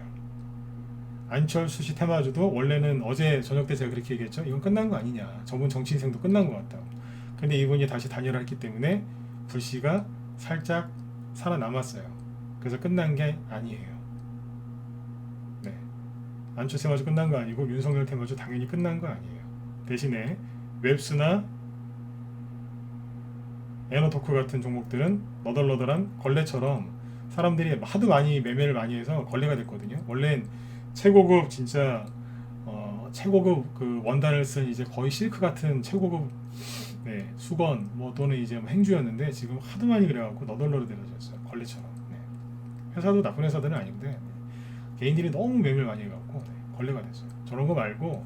안철수 씨 테마주도 원래는 어제 저녁 때 제가 그렇게 얘기했죠. 이건 끝난 거 아니냐. 저분 정치 인생도 끝난 것 같다고. 근데 이분이 다시 단일화했기 때문에 불씨가 살짝 살아남았어요. 그래서 끝난 게 아니에요. 네. 안철수 테마주 끝난 거 아니고 윤석열 테마주 당연히 끝난 거 아니에요. 대신에 웹스나 에너토크 같은 종목들은 너덜너덜한 걸레처럼 사람들이 하도 많이 매매를 많이 해서 걸레가 됐거든요. 원래는 최고급 진짜 최고급 그 원단을 쓴 이제 거의 실크 같은 최고급 네, 수건 뭐 또는 이제 뭐 행주였는데 지금 하도 많이 그래갖고 너덜너덜해졌어요. 걸레처럼. 네. 회사도 나쁜 회사들은 아닌데 네. 개인들이 너무 매매를 많이 해갖고 네, 걸레가 됐어요. 저런 거 말고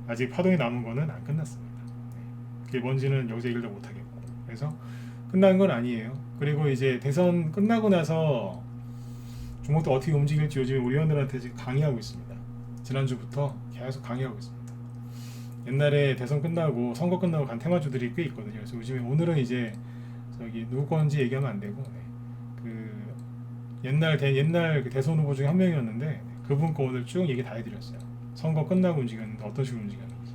아직 파동이 남은 거는 안 끝났습니다. 네. 그게 뭔지는 여기서 얘기를 못하겠고 그래서 끝난 건 아니에요. 그리고 이제 대선 끝나고 나서 종목도 어떻게 움직일지 요즘 우리 회원들한테 지금 강의하고 있습니다. 지난주부터 계속 강의하고 있습니다. 옛날에 대선 끝나고 선거 끝나고 간 테마주들이 꽤 있거든요. 그래서 요즘에 오늘은 이제 누구 건지 얘기하면 안 되고 네. 그 옛날 그 대선 후보 중에 한 명이었는데 네. 그분 거 오늘 쭉 얘기 다 해드렸어요. 선거 끝나고 움직였는데 어떤 식으로 움직였는지.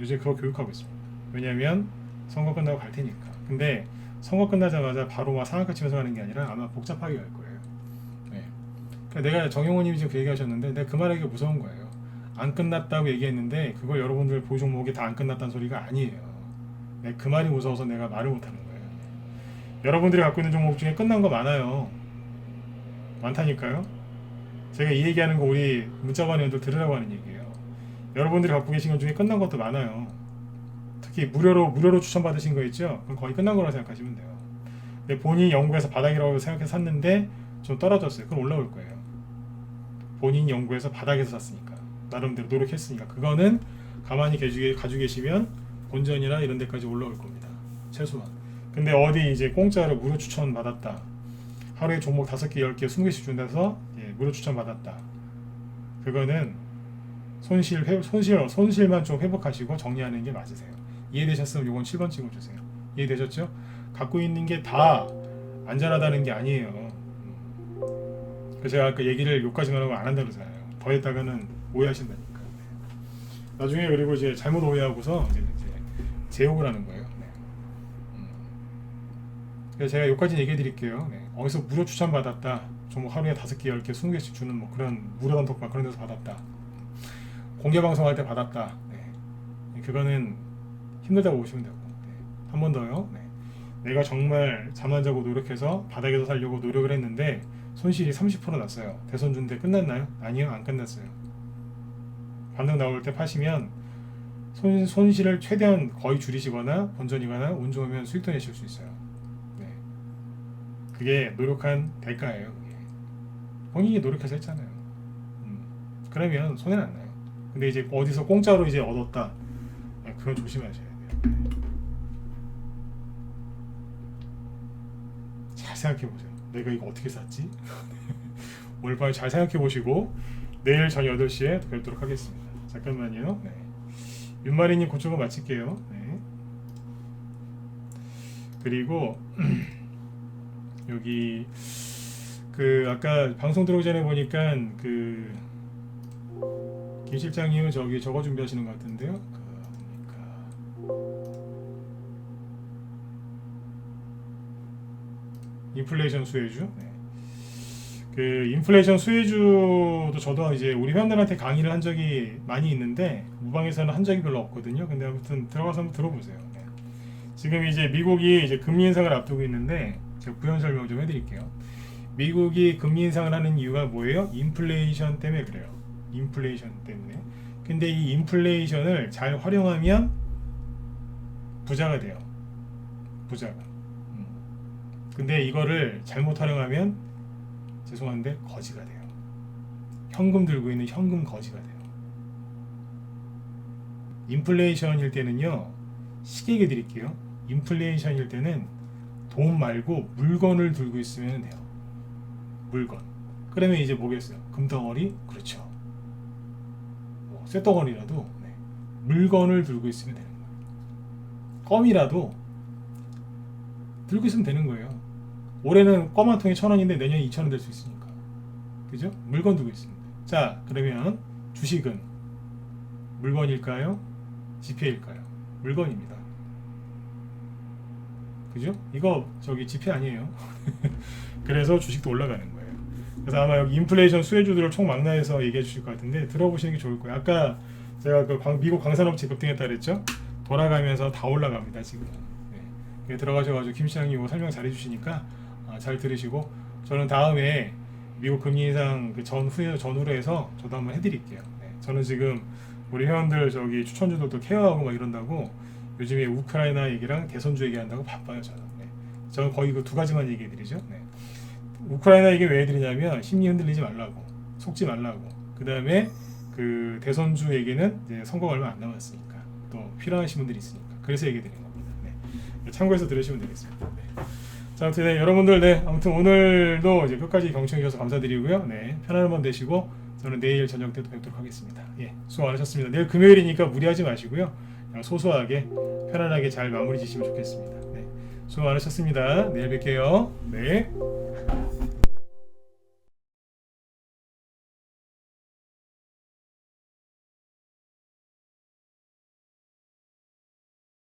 요즘 그거 교육하고 있습니다. 왜냐하면 선거 끝나고 갈 테니까. 근데 선거 끝나자마자 바로 막 상한가 치면서 가는 게 아니라 아마 복잡하게 갈 거예요. 네. 그러니까 내가 정영호님이 지금 그 얘기하셨는데 내가 그 말하기가 무서운 거예요. 안 끝났다고 얘기했는데 그걸 여러분들 보유 종목이 다 안 끝났다는 소리가 아니에요. 네, 그 말이 무서워서 내가 말을 못하는 거예요. 여러분들이 갖고 있는 종목 중에 끝난 거 많아요. 많다니까요. 제가 이 얘기하는 거 우리 문자반 회원들 들으라고 하는 얘기예요. 여러분들이 갖고 계신 것 중에 끝난 것도 많아요. 특히 무료로 추천받으신 거 있죠? 그건 거의 끝난 거라고 생각하시면 돼요. 근데 본인이 연구해서 바닥이라고 생각해서 샀는데 좀 떨어졌어요. 그럼 올라올 거예요. 본인이 연구해서 바닥에서 샀으니까 나름대로 노력했으니까 그거는 가만히 가지고 계시면 본전이나 이런 데까지 올라올 겁니다. 최소한. 근데 어디 이제 공짜로 무료 추천 받았다. 하루에 종목 5개, 10개, 20개씩 준다서 무료 추천 받았다. 그거는 손실만 좀 회복하시고 정리하는 게 맞으세요. 이해되셨으면 요건 7번 찍어주세요. 이해되셨죠? 갖고 있는 게 다 안전하다는 게 아니에요. 그래서 제가 아까 얘기를 여기까지만 하고 안 한다고 그러잖아요. 더 했다가는 오해하신다니까. 나중에 그리고 이제 잘못 오해하고서 이제 제욕을 하는 거예요. 네. 그래서 제가 여기까지 얘기해 드릴게요. 네. 어디서 무료 추천 받았다. 종목 하루에 5개, 10개, 20개씩 주는 뭐 그런 무료 단톡방 그런 데서 받았다. 공개 방송할 때 받았다. 네. 그거는 힘들다고 보시면 되고. 네. 한 번 더요. 네. 내가 정말 잠 안 자고 노력해서 바닥에서 살려고 노력을 했는데 손실이 30% 났어요. 대선 준대 끝났나요? 아니요, 안 끝났어요. 반등 나올 때 파시면 손실을 최대한 거의 줄이시거나 본전이거나 운 좋으면 수익도 내실 수 있어요. 네. 그게 노력한 대가예요. 그게. 본인이 노력해서 했잖아요. 그러면 손해는 안 나요. 근데 이제 어디서 공짜로 이제 얻었다. 그건 조심하셔야 돼요. 잘 생각해 보세요. 내가 이거 어떻게 샀지? 오늘 밤에 잘 생각해 보시고 내일 저녁 8시에 뵙도록 하겠습니다. 잠깐만요. 네. 윤마리님 그쪽은 마칠게요. 네. 그리고 여기 그 아까 방송 들어오기 전에 보니까 그 김 실장님은 저거 준비하시는 것 같은데요. 인플레이션 수혜주. 네. 그 인플레이션 수혜주도 저도 이제 우리 회원들한테 강의를 한 적이 많이 있는데 무방에서는 한 적이 별로 없거든요. 근데 아무튼 들어가서 한번 들어보세요. 네. 지금 이제 미국이 이제 금리 인상을 앞두고 있는데 제가 부연 설명 좀 해드릴게요. 미국이 금리 인상을 하는 이유가 뭐예요? 인플레이션 때문에 그래요. 인플레이션 때문에. 근데 이 인플레이션을 잘 활용하면 부자가 돼요. 부자가. 근데 이거를 잘못 활용하면 죄송한데 거지가 돼요. 현금 들고 있는 현금 거지가 돼요. 인플레이션일 때는요, 쉽게 얘기해 드릴게요. 인플레이션일 때는 돈 말고 물건을 들고 있으면 돼요. 물건. 그러면 이제 뭐겠어요? 금덩어리? 그렇죠. 뭐 쇳덩어리라도 네. 물건을 들고 있으면 되는 거예요. 껌이라도 들고 있으면 되는 거예요. 올해는 껌 한 통에 1,000원인데 내년에 2,000원 될 수 있으니까. 그죠? 물건 들고 있습니다. 자, 그러면 주식은 물건일까요? 지폐일까요? 물건입니다. 그죠? 이거 저기 지폐 아니에요. 그래서 주식도 올라가는 거예요. 그래서 아마 여기 인플레이션 수혜주들을 총망라해서 얘기해 주실 것 같은데 들어보시는 게 좋을 거예요. 아까 제가 그 미국 광산업체 급등했다 그랬죠? 돌아가면서 다 올라갑니다 지금. 네. 들어가셔가지고 김 시장님 이거 설명 잘해 주시니까 잘 들으시고 저는 다음에 미국 금리 인상 그 전후로 해서 저도 한번 해드릴게요. 네. 저는 지금 우리 회원들 저기 추천주들도 케어하고 막 이런다고 요즘에 우크라이나 얘기랑 대선주 얘기한다고 바빠요 저는. 네. 저는 거의 그 두 가지만 얘기해드리죠. 네. 우크라이나 얘기 왜 해드리냐면 심리 흔들리지 말라고, 속지 말라고. 그 다음에 그 대선주 얘기는 이제 선거가 얼마 안 남았으니까 또 필요하신 분들이 있으니까 그래서 얘기해드리는 겁니다. 네. 참고해서 들으시면 되겠습니다. 네. 자, 아무튼 네, 여러분들 네, 아무튼 오늘도 이제 끝까지 경청해 주셔서 감사드리고요. 네, 편안한 밤 되시고 저는 내일 저녁 때도 뵙도록 하겠습니다. 예, 수고 많으셨습니다. 내일 금요일이니까 무리하지 마시고요. 그냥 소소하게 편안하게 잘 마무리 지시면 좋겠습니다. 네, 수고 많으셨습니다. 내일 뵐게요. 네.